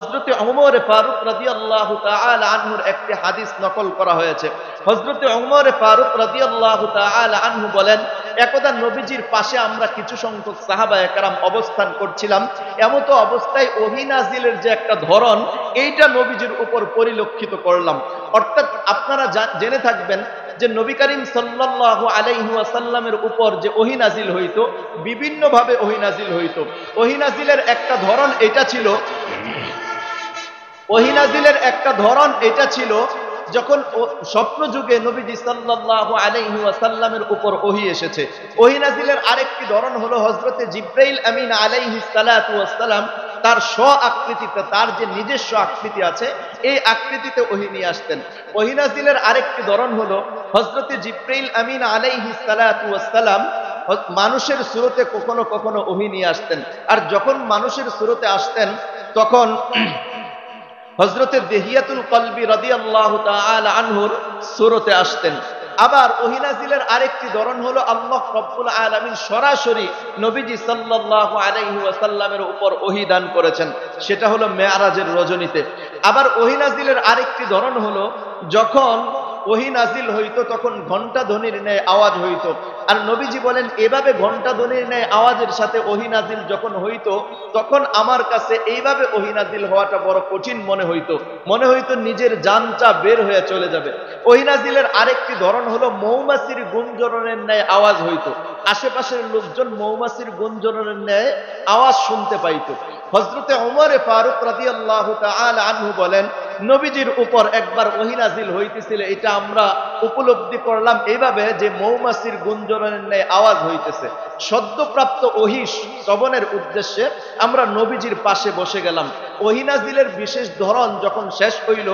হযরতে ওমর ফারুক রাদিয়াল্লাহু তাআলা আনহুর একটি হাদিস নকল করা হয়েছে। হযরতে ওমর ফারুক রাদিয়াল্লাহু তাআলা আনহু বলেন, একদা নবীজির পাশে আমরা কিছু সংখ্যক সাহাবায়ে কেরাম অবস্থান করছিলাম। এমত অবস্থায় ওহী নাজিলের যে একটা ধরন, এইটা নবীজির উপর পরিলক্ষিত করলাম। অর্থাৎ আপনারা জেনে থাকবেন যে নবী করিম সাল্লাল্লাহু আলাইহি ওয়াসাল্লামের উপর যে ওহী নাজিল হইতো, বিভিন্ন ভাবে ওহী নাজিল হইতো। ওহী নাজিলের একটা ধরন এটা ছিল, ওহী নাজিলের একটা ধরন এটা ছিল, যখন স্বপ্ন যুগে নবীজি সাল্লাল্লাহু আলাইহি ওয়াসাল্লামের উপর ওহী এসেছে। ওহী নাজিলের আরেকটি ধরন হলো হযরতে জিবরাইল আমিন আলাইহিস সালাতু ওয়াস সালাম তার স্ব আকৃতিতে, তার যে নিজস্ব আকৃতি আছে, এই আকৃতিতে ওহী নিয়ে আসতেন। ওহী নাজিলের আরেকটি ধরন হলো হযরতে জিবরাইল আমিন আলাইহিস সালাতু ওয়াস সালাম মানুষের সুরতে কখনো কখনো ওহী নিয়ে আসতেন। আর যখন মানুষের সুরতে আসতেন তখন হযরতে দিহিয়াতুল কলবি রাদিয়াল্লাহু তাআলা আনহুর সূরতে আসতেন। আবার ওহী নাজিলের আরেকটি ধরন হলো আল্লাহ রাব্বুল আলামিন সরাসরি নবীজি সাল্লাল্লাহু আলাইহি ওয়াসাল্লামের উপর ওহী দান করেছেন, সেটা হলো মেরাজের রজনীতে। আবার ওহী নাজিলের আরেকটি ধরন হলো যখন ওহী নাজিল হইতো তখন ঘণ্টা ধ্বনির ন্যায় আওয়াজ হইতো। আর নবীজি বলেন, এভাবে ঘণ্টা ধ্বনির ন্যায় আওয়াজের সাথে ওহী নাজিল যখন হইতো, তখন আমার কাছে এইভাবে ওহী নাজিল হওয়াটা বড় কঠিন মনে হইতো নিজের জানটা বের হয়ে চলে যাবে। ওহী নাজিলের আরেকটি ধরন হলো মৌমাছির গুঞ্জরণের ন্যায় আওয়াজ হইতো, আশেপাশের লোকজন মৌমাছির গুঞ্জরণের ন্যায় আওয়াজ শুনতে পাইতো। হযরতে ওমর ফারুক রাদিয়াল্লাহু তাআলা আনহু বলেন, নবীজির উপর একবার ওহী নাজিল হইতেছিল, এটা আমরা উপলব্ধি করলাম এইভাবে যে মৌমাছির গুঞ্জরণের ন্যায় আওয়াজ হইতেছে। সদ্যপ্রাপ্ত ওহী শ্রবণের উদ্দেশ্যে আমরা নবীজির পাশে বসে গেলাম। ওহী নাজিলের বিশেষ ধরন যখন শেষ হইল,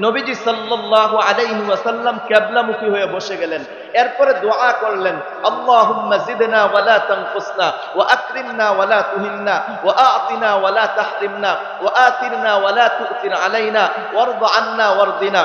নবীজি সাল্লাল্লাহু আলাইহি ওয়াসাল্লাম কিবলামুখী হয়ে বসে গেলেন। এরপরে দোয়া করলেন, আল্লাহুম্মা জিদনা ওয়া লা তানকুসনা ওয়া আকরিমনা ওয়া লা তুহিন্না ওয়া আ'তিনা ওয়া লা তাহরিমনা ওয়া আতিরনা ওয়া লা তু'তির আলাইনা ওয়ারদ আন্না ওয়ারদিনা।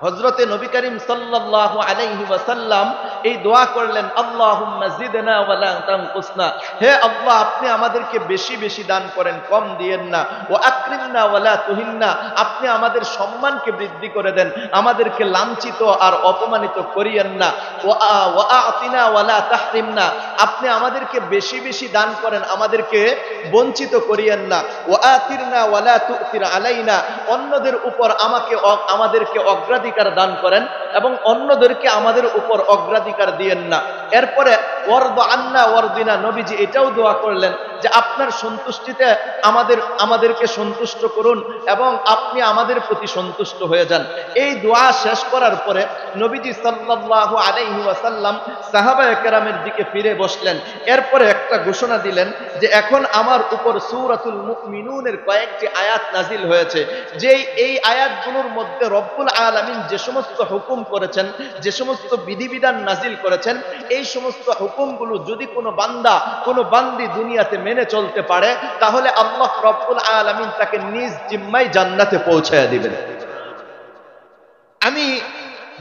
হযরতে নবী করিম সাল্লাল্লাহু আলাইহি ওয়াসাল্লাম এই দোয়া করলেন, আল্লাহুম্মা জিদনা ওয়া লা তানকুসনা, হে আল্লাহ আপনি আমাদেরকে বেশি বেশি দান করেন, কম দিয়েন না। ওয়া আকরিমনা ওয়া লা তুহিন্না, আপনি আমাদের সম্মানকে বৃদ্ধি করে দেন, আমাদেরকে লাঞ্ছিত আর অপমানিত করিয়েন না। ওয়া আ'তিনা ওয়া লা তাহরিমনা, আপনি আমাদেরকে বেশি বেশি দান করেন, আমাদেরকে বঞ্চিত করিয়েন না। ওয়া আতিরনা ওয়া লা তু'তির আলাইনা, অন্যদের উপর আমাদেরকে অগ্রাধিকার দান করেন এবং অন্যদেরকে আমাদের উপর অগ্রাধিকার দিয়েন না। এরপরে ওয়ারদ আন্না ওয়ারদিনা, নবীজি এটাও দোয়া করলেন যে আপনার সন্তুষ্টিতে আমাদেরকে সন্তুষ্ট করুন এবং আপনি আমাদের প্রতি সন্তুষ্ট হয়ে যান। এই দোয়া শেষ করার পরে নবীজি সাল্লাল্লাহু আলাইহি ওয়াসাল্লাম সাহাবায়ে কেরামের দিকে ফিরে বসলেন। এরপরে একটা ঘোষণা দিলেন যে এখন আমার উপর সূরাতুল মুমিনুনের কয়েকটি আয়াত নাজিল হয়েছে, যে এই আয়াতগুলোর মধ্যে রব্বুল আলামিন যে সমস্ত হুকুম করেছেন, যে সমস্ত বিধিবিধান নাজিল করেছেন, এই সমস্ত হুকুমগুলো যদি কোনো বান্দা, কোনো বান্দি দুনিয়াতে মেনে চলতে পারে, তাহলে আল্লাহ রব্বুল আলামিন তাকে নিজ জিম্মায় জান্নাতে পৌঁছায় দিবেন। আমি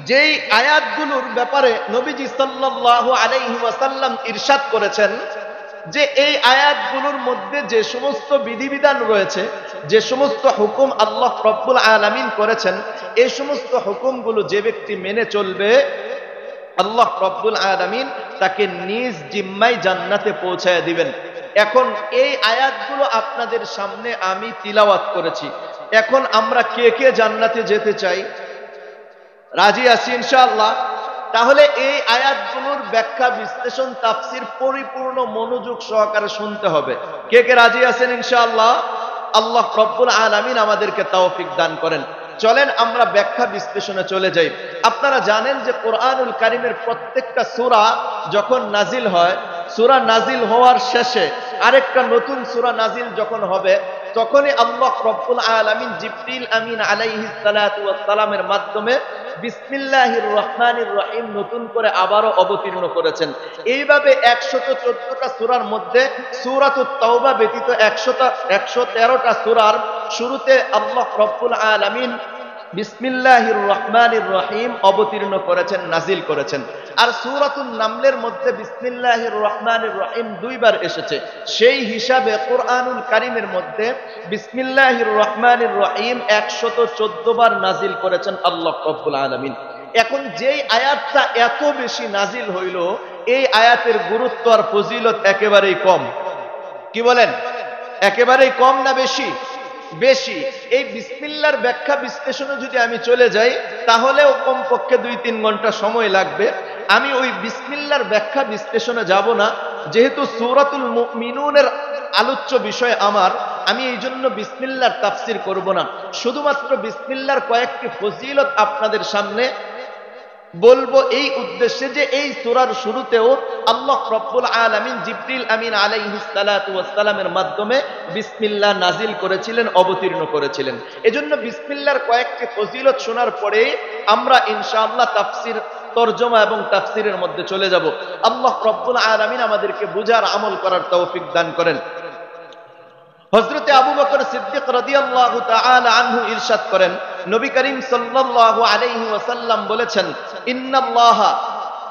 যেই আয়াতগুলোর ব্যাপারে নবীজি সাল্লাল্লাহু আলাইহি ওয়াসাল্লাম ইরশাদ করেছেন যে এই আয়াতগুলোর মধ্যে যে সমস্ত বিধিবিধান রয়েছে, যে সমস্ত হুকুম আল্লাহ রব্বুল আলামিন করেছেন, এই সমস্ত হুকুমগুলো যে ব্যক্তি মেনে চলবে, আল্লাহ রব্বুল আলামিন তাকে নিজ জিম্মায় জান্নাতে পৌঁছায় দিবেন। এখন এই আয়াতগুলো আপনাদের সামনে আমি তিলাওয়াত করেছি। এখন আমরা কে কে জান্নাতে যেতে চাই? রাজি আছি ইনশাআল্লাহ? তাহলে এই আয়াতগুলোর ব্যাখ্যা, বিশ্লেষণ, তাফসীর পরিপূর্ণ মনোযোগ সহকারে শুনতে হবে। কে কে রাজি আছেন ইনশাআল্লাহ? আল্লাহ রব্বুল আলামিন আমাদেরকে তৌফিক দান করেন। চলেন আমরা ব্যাখ্যা বিশ্লেষণে চলে যাই। আপনারা জানেন যে কোরআনুল কারীমের প্রত্যেকটা সূরা যখন নাজিল হয়, সূরা নাজিল হওয়ার শেষে আরেকটা নতুন সূরা নাজিল যখন হবে, তখনই আল্লাহ রব্বুল আলামিন জিবরিল আমিন আলাইহিস সালাতু ওয়াস সালামের মাধ্যমে বিসমিল্লাহির রহমানির রহিম নতুন করে আবারও অবতীর্ণ করেছেন। এইভাবে 114টা সূরার মধ্যে সূরাতুত তাওবা ব্যতীত 113টা সূরার শুরুতে আল্লাহ রব্বুল আলামিন বিসমিল্লাহির রহমানির রহিম অবতীর্ণ করেছেন, নাজিল করেছেন। আর সূরাতুন নামলের মধ্যে বিসমিল্লাহির রহমানির রহিম দুইবার এসেছে। সেই হিসাবে কোরআনুল কারীমের মধ্যে বিসমিল্লাহির রহমানির রহিম 114 বার নাজিল করেছেন আল্লাহ রাব্বুল আলামিন। এখন যেই আয়াতটা এত বেশি নাজিল হইল, এই আয়াতের গুরুত্ব আর ফজিলত একেবারেই কম। কি বলেন? একেবারেই কম না বেশি? বেশি। এই বিসমিল্লাহর ব্যাখ্যা বিশ্লেষণে যদি আমি চলে যাই, তাহলেও কমপক্ষে 2-3 ঘন্টা সময় লাগবে। আমি ওই বিসমিল্লাহর ব্যাখ্যা বিশ্লেষণে যাব না, যেহেতু সূরাতুল মুমিনুনের আলোচ্য বিষয় আমার, আমি এই জন্য বিসমিল্লাহর তাফসীর করব না। শুধুমাত্র বিসমিল্লাহর কয়েকটি ফজিলত আপনাদের সামনে বলবো, এই উদ্দেশ্যে যে এই সূরার শুরুতেও আল্লাহ রাব্বুল আলামিন জিবরিল আমিন আলাইহিস সালাতু ওয়াস সালামের মাধ্যমে বিসমিল্লাহ নাজিল করেছিলেন, অবতীর্ণ করেছিলেন। এজন্য বিসমিল্লাহর কয়েকটি ফজিলত শোনার পরে আমরা ইনশাআল্লাহ তাফসীর, তরজমা এবং তাফসীরের মধ্যে চলে যাব। আল্লাহ রাব্বুল আলামিন আমাদেরকে বুঝার, আমল করার তৌফিক দান করেন। হযরতে আবু বকর সিদ্দিক রাদিয়াল্লাহু তাআলা আনহু ইরশাদ করেন, নবী করিম সাল্লাল্লাহু আলাইহি ওয়াসাল্লাম বলেছেন, ইন্নাল্লাহা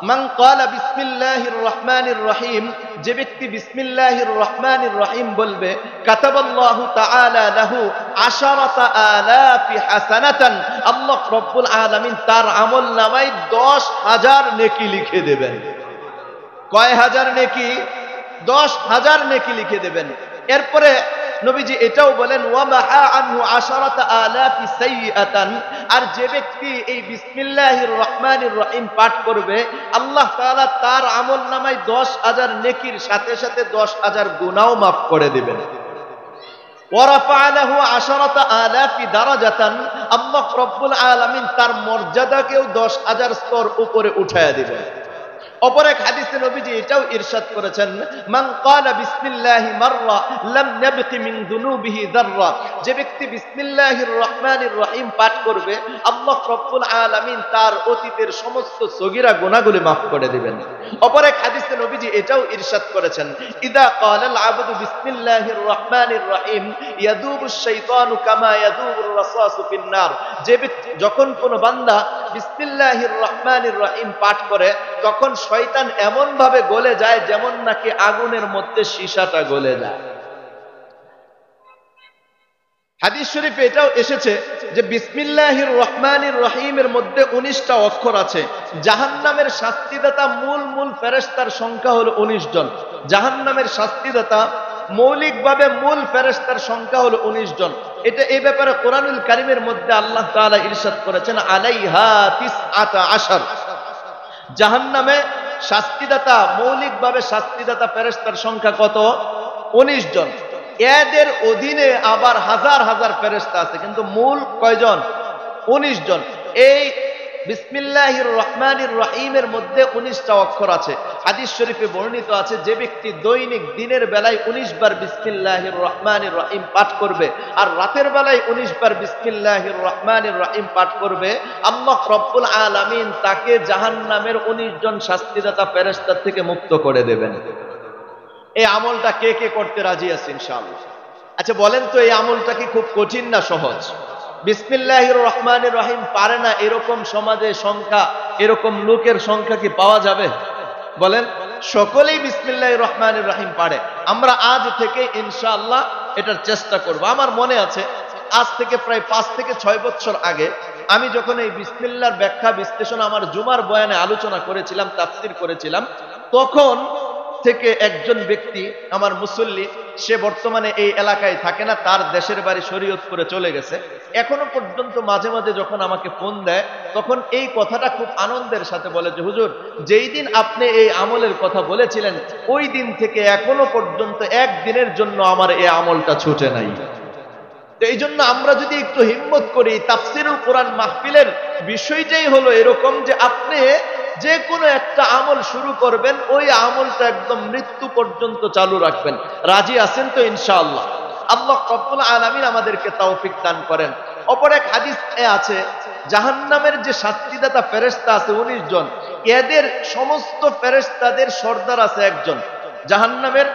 মান ক্বালা বিসমিল্লাহির রহমানির রহিম, যে ব্যক্তি বিসমিল্লাহির রহমানির রহিম বলবে, কাতাবাল্লাহু তাআলা লাহু 10,000 হাসানাতান, আল্লাহ রাব্বুল আলামিন তার আমলনামায় 10,000 নেকি লিখে দেবেন। কয় হাজার নেকি? 10,000 নেকি লিখে দেবেন। এরপরে নবীজি এটাও বলেন, ওয়ামাহা আনহু 10,000 সাইয়্যাতান, আর যে ব্যক্তি এই বিসমিল্লাহির রহমানির রহিম পাঠ করবে, আল্লাহ তাআলা তার আমলনামায় 10,000 নেকির সাথে সাথে 10,000 গুনাহও মাফ করে দিবেন। ওয়ারাফা লাহু 10,000 দারাজাতান, আল্লাহ রাব্বুল আলামিন তার মর্যাদাকেও 10,000 স্তর উপরে উঠায়া দিবেন। অপর এক হাদিসে নবীজি এটাও ইরশাদ করেছেন, মান ক্বালা বিসমিল্লাহি মাররা লাম ইয়াবকি মিন যুনুবিহি যাররা, যে ব্যক্তি বিসমিল্লাহির রহমানির রহিম পাঠ করবে, আল্লাহ রাব্বুল আলামিন তার অতীতের সমস্ত সগীরা গুনাহগুলি মাফ করে দিবেন। অপর এক হাদিসে নবীজি এটাও ইরশাদ করেছেন, ইদা ক্বালাল আবদু বিসমিল্লাহির রহমানির রহিম ইয়াদুবুশ শাইতানু কামা ইয়াদুবুর রাসাসু ফিন নার, যে ব্যক্তি, যখন কোন বান্দা বিসমিল্লাহির রহমানির রহিম পাঠ করে, তখন শয়তান এমন ভাবে গলে যায় যেমন নাকি আগুনের মধ্যে সীসাটা গলে যায়। হাদিস শরীফে এটাও এসেছে যে বিসমিল্লাহির রহমানির রহিমের মধ্যে 19টা অক্ষর আছে। জাহান্নামের শাস্তিদাতা মূল ফেরেশতার সংখ্যা হলো 19 জন। জাহান্নামের শাস্তিদাতা মৌলিকভাবে মূল ফেরেশতার সংখ্যা হলো 19 জন। এটা এই ব্যাপারে কোরআনুল কারীমের মধ্যে আল্লাহ তাআলা ইরশাদ করেছেন, আলাইহা 19। জাহান্নামে শাস্তিদাতা, মৌলিকভাবে শাস্তিদাতা ফেরেশতার সংখ্যা কত? 19 জন। এদের অধীনে আবার হাজার হাজার ফেরেশতা আছে, কিন্তু মূল কয়জন? 19 জন। এই বিসমিল্লাহির রহমানির রহিমের মধ্যে 19টা অক্ষর আছে। হাদিস শরীফে বর্ণিত আছে, যে ব্যক্তি দৈনিক দিনের বেলায় 19 বার বিসমিল্লাহির রহমানির রহিম পাঠ করবে, আর রাতের বেলায় 19 বার বিসমিল্লাহির রহমানির রহিম পাঠ করবে, আল্লাহ রাব্বুল আলামিন তাকে জাহান্নামের 19 জন শাস্তিদাতা ফেরেশতা থেকে মুক্ত করে দেবেন। এই আমলটা কে কে করতে রাজি আছে ইনশাআল্লাহ? আচ্ছা বলেন তো, এই আমলটা কি খুব কঠিন না সহজ? বিসমিল্লাহির রহমানির রহিম পারে না এরকম সমাজে সংখ্যা, এরকম লোকের সংখ্যা কি পাওয়া যাবে? বলেন। সকলেই বিসমিল্লাহির রহমানির রহিম পারে। আমরা আজ থেকে ইনশাআল্লাহ এটার চেষ্টা করব। আমার মনে আছে, আজ থেকে প্রায় 5 থেকে 6 বছর আগে আমি যখন এই বিসমিল্লাহর ব্যাখ্যা বিশ্লেষণ আমার জুমার বয়ানে আলোচনা করেছিলাম, তাফসীর করেছিলাম, তখন থেকে একজন ব্যক্তি, আমার মুসল্লি, সে বর্তমানে এই এলাকায় থাকে না, তার দেশের বাড়ি শরীয়তপুরে চলে গেছে। এখনো পর্যন্ত মাঝে মাঝে যখন আমাকে ফোন দেয়, তখন এই কথাটা খুব আনন্দের সাথে বলে যে, হুজুর, যেই দিন আপনি এই আমলের কথা বলেছিলেন, ওই দিন থেকে এখনো পর্যন্ত একদিনের জন্য আমার এই আমলটা ছুটে নাই। তো এই জন্য আমরা যদি একটু হিম্মত করি, তাফসীরুল কোরআন মাহফিলের বিষয়টাই হলো এরকম যে আপনি যে কোনো একটা আমল শুরু করবেন, ওই আমলটা একদম মৃত্যু পর্যন্ত চালু রাখবেন। রাজি আছেন তো ইনশাআল্লাহ? আল্লাহ রাব্বুল আলামিন আমাদেরকে তৌফিক দান করেন। অপর এক হাদিস আছে, জাহান্নামের যে শাস্তিদাতা ফেরেশতা আছে 19 জন, এদের সমস্ত ফেরেশতাদের সর্দার আছে একজন। জাহান্নামের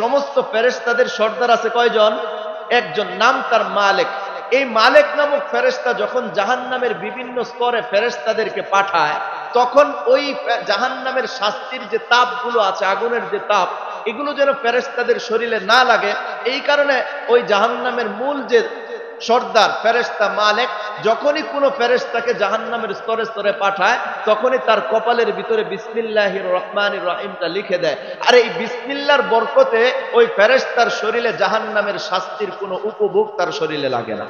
সমস্ত ফেরেশতাদের সর্দার আছে কয়জন? একজন, নাম তার মালিক। এই মালেক নামক ফেরেশতা যখন জাহান্নামের বিভিন্ন স্তরে ফেরেশতাদেরকে পাঠায়, তখন ওই জাহান্নামের শাস্তির যে তাপগুলো আছে, আগুনের যে তাপ, এগুলো যেন ফেরেশতাদের শরীরে না লাগে, এই কারণে ওই জাহান্নামের মূল যে সর্দার ফেরেশতা মালেক যখনই কোনো ফেরেশতাকে জাহান্নামের স্তরে স্তরে পাঠায়, তখনই তার কপালের ভিতরে বিসমিল্লাহির রহমানির রহিমটা লিখে দেয়। আর এই বিসমিল্লাহর বরকতে ওই ফেরেশতার শরীরে জাহান্নামের শাস্তির কোনো উপভোগ তার শরীরে লাগে না।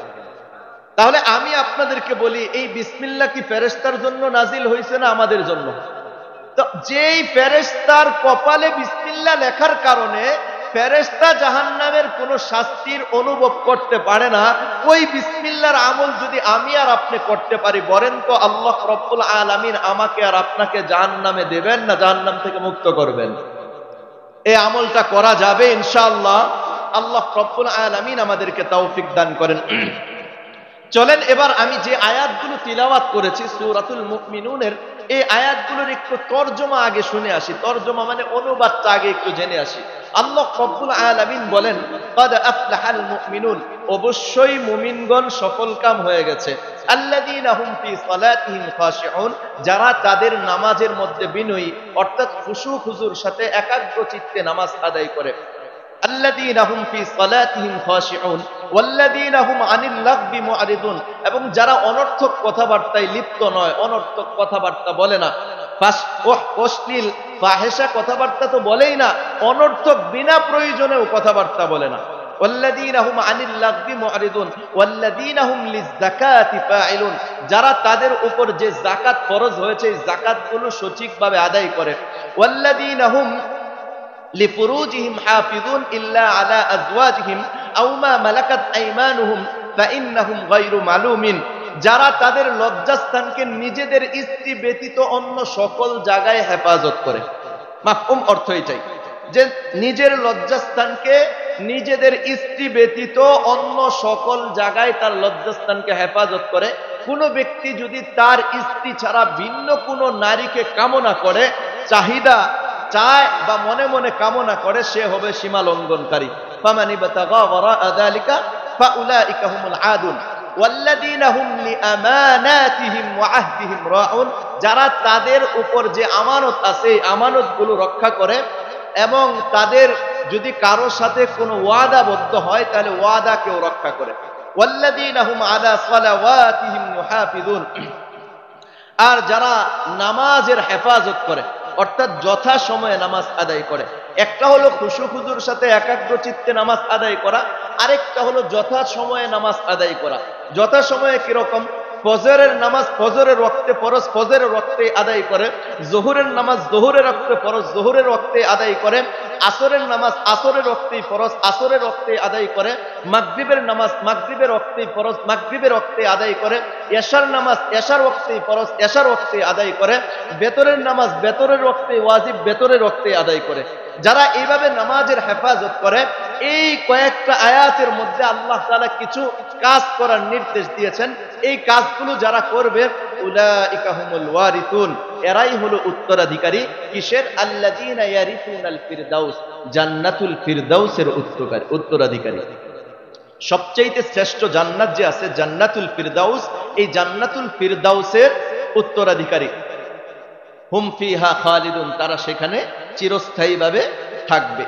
তাহলে আমি আপনাদেরকে বলি, এই বিসমিল্লাহ কি ফেরেশতার জন্য নাজিল হয়েছে না আমাদের জন্য? তো যেই ফেরেশতার কপালে বিসমিল্লাহ লেখার কারণে ফেরেশতা জাহান্নামের কোন শাস্তির অনুভব করতে পারে না, ওই বিসমিল্লাহর আমল যদি আমি আর আপনি করতে পারি, বলেন তো আল্লাহ রব্বুল আলামিন আমাকে আর আপনাকে জাহান্নামে দেবেন না জাহান্নাম থেকে মুক্ত করবেন? এই আমলটা করা যাবে ইনশাআল্লাহ। আল্লাহ রব্বুল আলামিন আমাদেরকে তৌফিক দান করেন। চলেন এবার আমি যে আয়াতগুলো তিলাওয়াত করেছি সূরাতুল মুমিনুনের, এই আয়াতগুলোর একটু তরজমা আগে শুনে আসি। তরজমা মানে অনুবাদটা আগে একটু জেনে আসি। আল্লাহ রাব্বুল আলামিন বলেন, ক্বাদ আফলাহাল মুমিনুন, অবশ্যই মুমিনগণ সফলকাম হয়ে গেছে। আল্লাযীনা হুম ফি সালাতিহিম খাশিউন, যারা তাদের নামাজের মধ্যে বিনয়ী অর্থাৎ খুশু খুজুর সাথে একাগ্র চিত্তে নামাজ আদায় করে। আল্লাযীনা হুম ফি সালাতিহিম খাশিউন ওয়াল্লাযীনা হুম আনিল লাগবি মুআরিদুন, এবং যারা অনর্থক কথাবার্তায় লিপ্ত নয়, অনর্থক কথাবার্তা বলে না, অশ্লীল ফাহেশা কথাবার্তা তো বলেই না, অনর্থক বিনা প্রয়োজনেও কথাবার্তা বলে না। ওয়াল্লাযীনা হুম আনিল লাগবি মুআরিদুন ওয়াল্লাযীনা হুম লিয-যাকাতি ফাইলুন, যারা তাদের উপর যে যাকাত ফরজ হয়েছে এই যাকাতগুলো সঠিকভাবে আদায় করে। ওয়াল্লাযীনা হুম লিফুরুজিহিম হাফিজুন ইল্লা আলা আজওয়াজিহিম আও মা মালাকাত আইমানুহুম ফাইন্নাহুম গায়রু মালুমিন, যারা তাদের লজ্জাস্থানকে নিজেদের স্ত্রী ব্যতীত অন্য সকল জায়গায় হেফাজত করে। মাফহুম অর্থ এটাই যে নিজের লজ্জাস্থানকে নিজেদের স্ত্রী ব্যতীত অন্য সকল জায়গায় তার লজ্জাস্থানকে হেফাজত করে। কোনো ব্যক্তি যদি তার স্ত্রী ছাড়া ভিন্ন কোনো নারীকে কামনা করে, চাহিদা চায় বা মনে মনে কামনা করে, সে হবে সীমা লঙ্ঘনকারী। ফামান ইবতাগা ওয়ারাআ যালিকা ফাউলাইকা হুমুল আদুন ওয়াল্লাযীনা হুম লিআমানাতিহিম ওয়া আহদিহিম রাউন, যারা তাদের উপর যে আমানত আছে আমানতগুলো রক্ষা করে এবং তাদের যদি কারো সাথে কোনো ওয়াদাবদ্ধ হয় তাহলে ওয়াদাকেও রক্ষা করে। ওয়াল্লাযীনা হুম আলা সালাওয়াতিহিম ইউহাফিজুন, আর যারা নামাজের হেফাজত করে অর্থাৎ যথা সময়ে নামাজ আদায় করে। একটা হলো খুশু খুজুর সাথে একাগ্র চিত্তে নামাজ আদায় করা, আরেকটা হলো যথা সময়ে নামাজ আদায় করা। যথা সময়ে কিরকম? ফজরের নামাজ ফজরের ওয়াক্তে ফরজ ফজরের ওয়াক্তে আদায় করে, যোহরের নামাজ যোহরের ওয়াক্তে ফরজ যোহরের ওয়াক্তে আদায় করে, আসরের নামাজ আসরের ওয়াক্তেই ফরজ আসরের ওয়াক্তে আদায় করে, মাগরিবের নামাজ মাগরিবের ওয়াক্তেই ফরজ মাগরিবের ওয়াক্তে আদায় করে, এশার নামাজ এশার ওয়াক্তেই ফরজ এশার ওয়াক্তে আদায় করে, বেতরের নামাজ বেতরের ওয়াক্তে ওয়াজিব বেতরের ওয়াক্তে আদায় করে। যারা এইভাবে নামাজের হেফাজত করে, এই কয়েকটা আয়াতের মধ্যে আল্লাহ তাআলা কিছু কাজ করার নির্দেশ দিয়েছেন। এই কাজগুলো যারা করবে উলাইকা হুমুল ওয়ারিসুন, এরাই হলো উত্তরাধিকারী। কিসের? আল্লাযীনা ইয়ারিসুনাল ফিরদাউস, জান্নাতুল ফিরদাউসের উত্তরাধিকারী। সবচেয়ে শ্রেষ্ঠ জান্নাত যে আছে জান্নাতুল ফিরদাউস, এই জান্নাতুল ফিরদাউসের উত্তরাধিকারী। হুম ফিহা খালিদুন, তারা সেখানে চিরস্থায়ীভাবে থাকবে।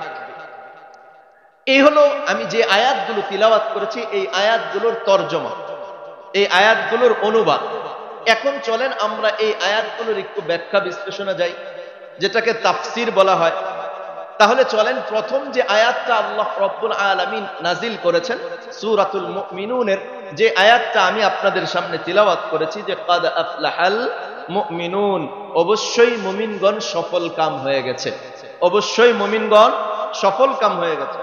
এই হলো আমি যে আয়াতগুলো তিলাওয়াত করেছি, এই আয়াতগুলোর তরজমা, এই আয়াতগুলোর অনুবাদ। এখন চলেন আমরা এই আয়াতগুলোর একটু ব্যাখ্যা বিশ্লেষণে যাই, যেটাকে তাফসির বলা হয়। তাহলে চলেন প্রথম যে আয়াতটা আল্লাহ রাব্বুল আলামিন নাজিল করেছেন সূরাতুল মুমিনুনের, যে আয়াতটা আমি আপনাদের সামনে তিলাওয়াত করেছি, যে ক্বাদ আফলাহাল মুমিনুন, অবশ্যই মুমিনগণ সফল কাম হয়ে গেছে, অবশ্যই মুমিনগণ সফল কাম হয়ে গেছে।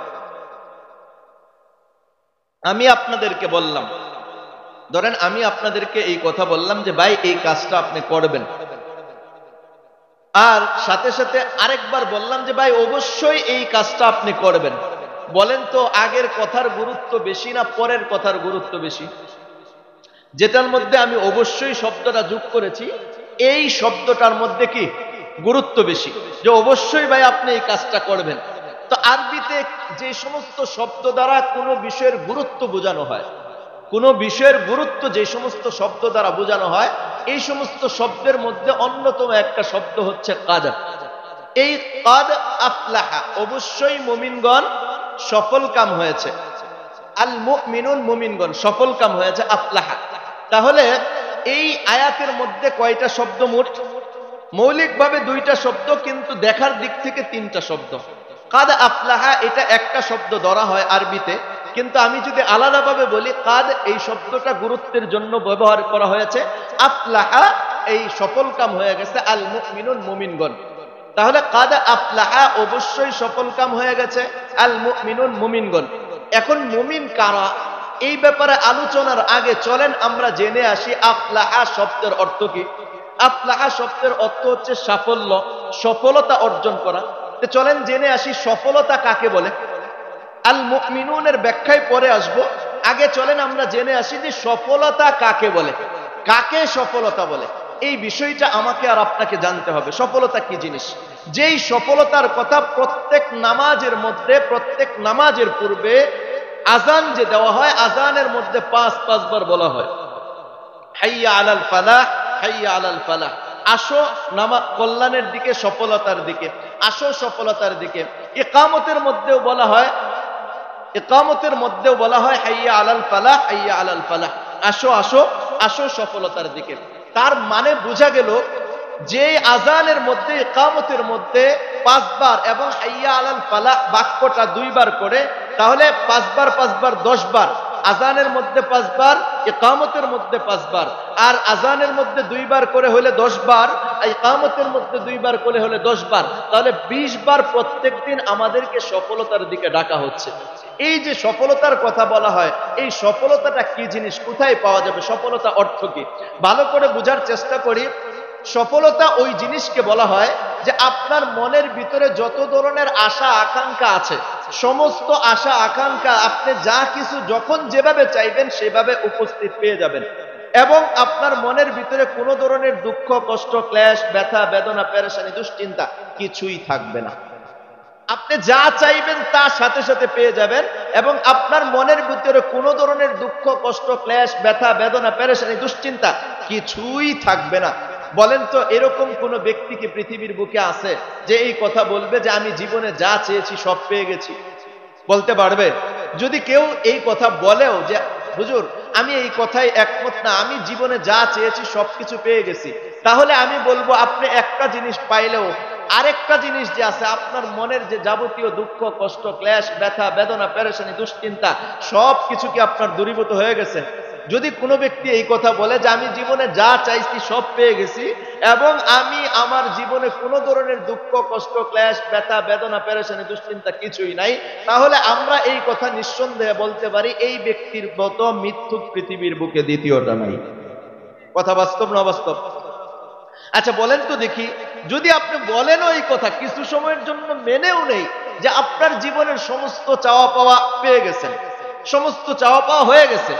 আমি আপনাদেরকে বললাম, ধরেন আমি আপনাদেরকে এই কথা বললাম যে ভাই এই কাজটা আপনি করবেন, আর সাথে সাথে আরেকবার বললাম যে ভাই অবশ্যই এই কাজটা আপনি করবেন। বলেন তো আগের কথার গুরুত্ব বেশি না পরের কথার গুরুত্ব বেশি? যেটার মধ্যে আমি অবশ্যই শব্দটা যোগ করেছি, এই শব্দটার মধ্যে কি গুরুত্ব বেশি, যে অবশ্যই ভাই আপনি এই কাজটা করবেন। তো আরবিতে যে সমস্ত শব্দ দ্বারা কোনো বিষয়ের গুরুত্ব বোঝানো হয়, কোনো বিষয়ের গুরুত্ব যে সমস্ত শব্দ দ্বারা বোঝানো হয়, এই সমস্ত শব্দের মধ্যে অন্যতম একটা শব্দ হচ্ছে কাদ। এই কাদ আফলাহা, অবশ্যই মুমিনগণ সফল কাম হয়েছে। আল মুমিনুন, মুমিনগণ সফল কাম হয়েছে, আফলাহা। তাহলে এই আয়াতের মধ্যে কয়টা শব্দ মোট? মৌলিকভাবে দুইটা শব্দ, কিন্তু দেখার দিক থেকে তিনটা শব্দ। কাদ আফলাহা এটা একটা শব্দ ধরা হয় আরবিতে, কিন্তু আমি যদি আলাদাভাবে বলি, কাদ এই শব্দটা গুরুত্বের জন্য ব্যবহার করা হয়েছে, আফলাহা এই সফল কাম হয়ে গেছে আল মুমিনুন, মুমিনগণ। তাহলে কাদ আফলাহা অবশ্যই সফল কাম হয়ে গেছে, আল মুমিনুন মুমিনগণ। এখন মুমিন কারা, এই ব্যাপারে আলোচনার আগে চলেন আমরা জেনে আসি আফলাহা শব্দের অর্থ কি। আফলাহা শব্দের অর্থ হচ্ছে সাফল্য, সফলতা অর্জন করা। চলেন জেনে আসি সফলতা কাকে বলে। আল মুমিনুনের ব্যাখ্যায় পরে আসবো, আগে চলেন আমরা জেনে আসি যে সফলতা কাকে বলে, কাকে সফলতা বলে। এই বিষয়টা আমাকে আর আপনাকে জানতে হবে, সফলতা কি জিনিস। যেই সফলতার কথা প্রত্যেক নামাজের মধ্যে, প্রত্যেক নামাজের পূর্বে আজান যে দেওয়া হয়, আজানের মধ্যে 5 বার বলা হয়, হাইয়া আলাল ফালাহ, হাইয়া আলাল ফালাহ। আসো নামা কল্যাণের দিকে, সফলতার দিকে, আসো সফলতার দিকে। ইকামতের মধ্যেও বলা হয়, ইকামতের মধ্যেও বলা হয় হাইয়া আলাল ফালাহ, হাইয়া আলাল ফালাহ, আসো আসো আসো সফলতার দিকে। তার মানে বোঝা গেল যে আজানের মধ্যে, ইকামতের মধ্যে 5 বার এবং হাইয়া আলাল ফালাহ বাক্যটা 2 বার করে, তাহলে 5 বার 5 বার 10 বার। আজানের মধ্যে 5 বার, ইকামতের মধ্যে 5 বার, আর আজানের মধ্যে 2 বার করে হলে 10 বার, ইকামতের মধ্যে 2 বার করে হলে 10 বার। তাহলে 20 বার প্রত্যেকদিন আমাদেরকে সফলতার দিকে ডাকা হচ্ছে। এই যে সফলতার কথা বলা হয়, এই সফলতাটা কি জিনিস, কোথায় পাওয়া যাবে, সফলতা অর্থ কি, ভালো করে বোঝার চেষ্টা করি। সফলতা ওই জিনিসকে বলা হয় যে আপনার মনের ভিতরে যত ধরনের আশা আকাঙ্ক্ষা আছে, সমস্ত আশা আকাঙ্ক্ষা আপনি যা কিছু যখন যেভাবে চাইবেন সেভাবে উপস্থিত পেয়ে যাবেন, এবং আপনার মনের ভিতরে কোনো ধরনের দুঃখ, কষ্ট, ক্লেশ, ব্যথা, বেদনা, পেরেশানি, দুশ্চিন্তা কিছুই থাকবে না। আপনি যা চাইবেন তা সাথে সাথে পেয়ে যাবেন, এবং আপনার মনের ভিতরে কোনো ধরনের দুঃখ, কষ্ট, ক্লেশ, ব্যথা, বেদনা, পেরেশানি, দুশ্চিন্তা কিছুই থাকবে না। বলেন তো এরকম কোন ব্যক্তি কি পৃথিবীর বুকে আছে যে এই কথা বলবে যে আমি জীবনে যা চেয়েছি সব পেয়ে গেছি? বলতে পারবে? যদি কেউ এই কথা বলেও যে হুজুর আমি এই কথায় একমত না, আমি জীবনে যা চেয়েছি সবকিছু পেয়ে গেছি, তাহলে আমি বলবো আপনি একটা জিনিস পাইলেও আরেকটা জিনিস যে আছে, আপনার মনের যে যাবতীয় দুঃখ, কষ্ট, ক্লেশ, ব্যথা, বেদনা, পেরেশানি, দুশ্চিন্তা সব কিছু কি আপনার দূরীভূত হয়ে গেছে? যদি কোনো ব্যক্তি এই কথা বলে যে আমি জীবনে যা চাইছি সব পেয়ে গেছি এবং আমি আমার জীবনে কোনো ধরনের দুঃখ, কষ্ট, ক্লেশ, ব্যথা, বেদনা, পেরেশানি, দুশ্চিন্তা কিছুই নাই, তাহলে আমরা এই কথা নিঃসন্দেহে বলতে পারি এই ব্যক্তির মতো মিথ্যুক পৃথিবীর বুকে দ্বিতীয়টা নাই। কথা বাস্তব না অবাস্তব? আচ্ছা বলেন তো দেখি, যদি আপনি বলেনও এই কথা, কিছু সময়ের জন্য মেনেও নেই যে আপনার জীবনের সমস্ত চাওয়া পাওয়া পেয়ে গেছেন, সমস্ত চাওয়া পাওয়া হয়ে গেছে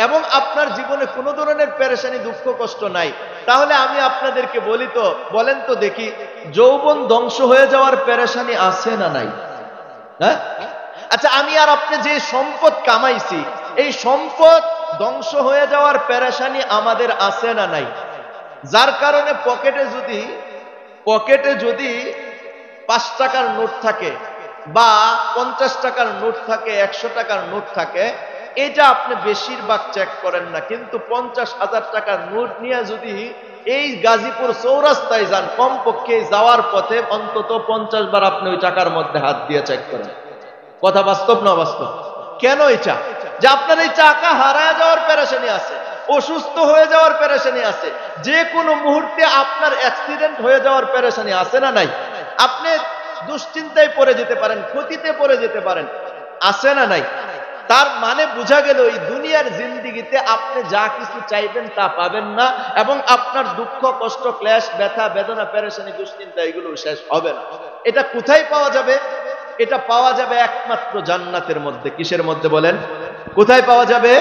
এবং আপনার জীবনে কোনো ধরনের পেরেশানি, দুঃখ, কষ্ট নাই, তাহলে আমি আপনাদেরকে বলি তো, বলেন তো দেখি, যৌবন ধ্বংস হয়ে যাওয়ার পেরেশানি আছে না নাই? হ্যাঁ? আচ্ছা আমি আর আপনি যে সম্পদ কামাইছি, এই সম্পদ ধ্বংস হয়ে যাওয়ার পেরেশানি আমাদের আছে না নাই? যার কারণে পকেটে যদি 5 টাকার নোট থাকে বা 50 টাকার নোট থাকে, 100 টাকার নোট থাকে, এটা আপনি বেশিরভাগ চেক করেন না, কিন্তু 50,000 টাকার নোট নিয়ে যদি এই গাজীপুর চৌরাস্তায় যান, কমপক্ষে যাওয়ার পথে অন্তত 50 বার আপনি ওই টাকার মধ্যে হাত দিয়ে চেক করেন। কথা বাস্তব না বাস্তব? কেন এটা? যে আপনার এই টাকা হারায় যাওয়ার পেরেশানি আছে, অসুস্থ হয়ে যাওয়ার পেরেশানি আছে, যে কোনো মুহূর্তে আপনার অ্যাক্সিডেন্ট হয়ে যাওয়ার পেরেশানি আছে না নাই? আপনি দুশ্চিন্তায় পড়ে যেতে পারেন, ক্ষতিতে পড়ে যেতে পারেন, আছে না নাই? তার মানে বোঝা গেল এই দুনিয়ার জিন্দেগিতে আপনি যা কিছু চাইবেন তা পাবেন না, এবং আপনার দুঃখ, কষ্ট, ক্লেশ, ব্যথা, বেদনা, পেরেশানি, দুশ্চিন্তা এগুলো শেষ হবে না। এটা কোথায় পাওয়া যাবে? এটা পাওয়া যাবে একমাত্র জান্নাতের মধ্যে। কিসের মধ্যে বলেন? কোথায় পাওয়া যাবে?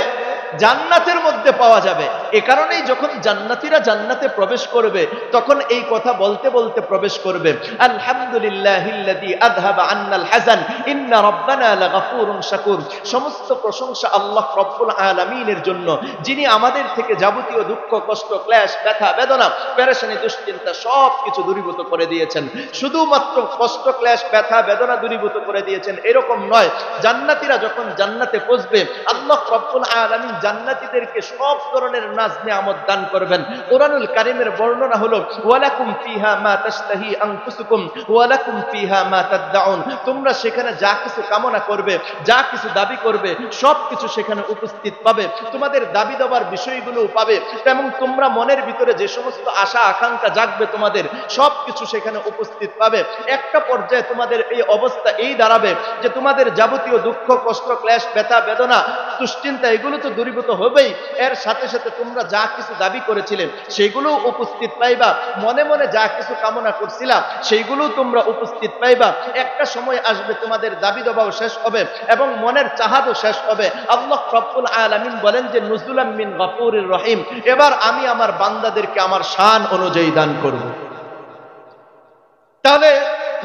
জান্নাতের মধ্যে পাওয়া যাবে। এ কারণেই যখন জান্নাতীরা জান্নাতে প্রবেশ করবে তখন এই কথা বলতে বলতে প্রবেশ করবে, আলহামদুলিল্লাহিল্লাযী আযহাবা আন্নাল হাযান ইন্না রাব্বানা লাগাফুরুন শাকুর। সমস্ত প্রশংসা আল্লাহ রব্বুল আলামিনের জন্য, যিনি আমাদের থেকে যাবতীয় দুঃখ, কষ্ট, ক্লেশ, ব্যথা, বেদনা, পেরেশানি, দুশ্চিন্তা সবকিছু দূরীভূত করে দিয়েছেন। শুধুমাত্র কষ্ট, ক্লেশ, ব্যথা, বেদনা দূরীভূত করে দিয়েছেন এরকম নয়, জান্নাতীরা যখন জান্নাতে পৌঁছবে আল্লাহ রব্বুল আলামিন জান্নাতীদেরকে সব ধরনের নাজ নিয়ামত দান করবেন। কুরআনুল কারীমের বর্ণনা হলো, ওয়ালাকুম ফিহা মা তাশতাহি আনফুসুকুম ওয়ালাকুম ফিহা মা তাদউন। তোমরা সেখানে যা কিছু কামনা করবে, যা কিছু দাবি করবে, সবকিছু সেখানে উপস্থিত পাবে। তোমাদের দাবি দেওয়ার বিষয়গুলো পাবে, এবং তোমরা মনের ভিতরে যে সমস্ত আশা আকাঙ্ক্ষা জাগবে তোমাদের সবকিছু সেখানে উপস্থিত পাবে। একটা পর্যায়ে তোমাদের এই অবস্থা এই দাঁড়াবে যে তোমাদের যাবতীয় দুঃখ, কষ্ট, ক্লেশ, ব্যথা, বেদনা, দুশ্চিন্তা এগুলো তো দূরীভূত হবেই, এর সাথে সাথে তোমরা যা কিছু দাবি করেছিলে সেগুলোও উপস্থিত পাইবা। মনে মনে যা কিছু কামনা করছিলা সেইগুলোও তোমরা উপস্থিত পাইবা। একটা সময় আসবে তোমাদের দাবি দাবাও শেষ হবে এবং মনের চাহাদও শেষ হবে। আল্লাহ রাব্বুল আলামিন বলেন যে নুজুলাম মিন গফুরির রহিম, এবার আমি আমার বান্দাদেরকে আমার শান অনুযায়ী দান করব। তাহলে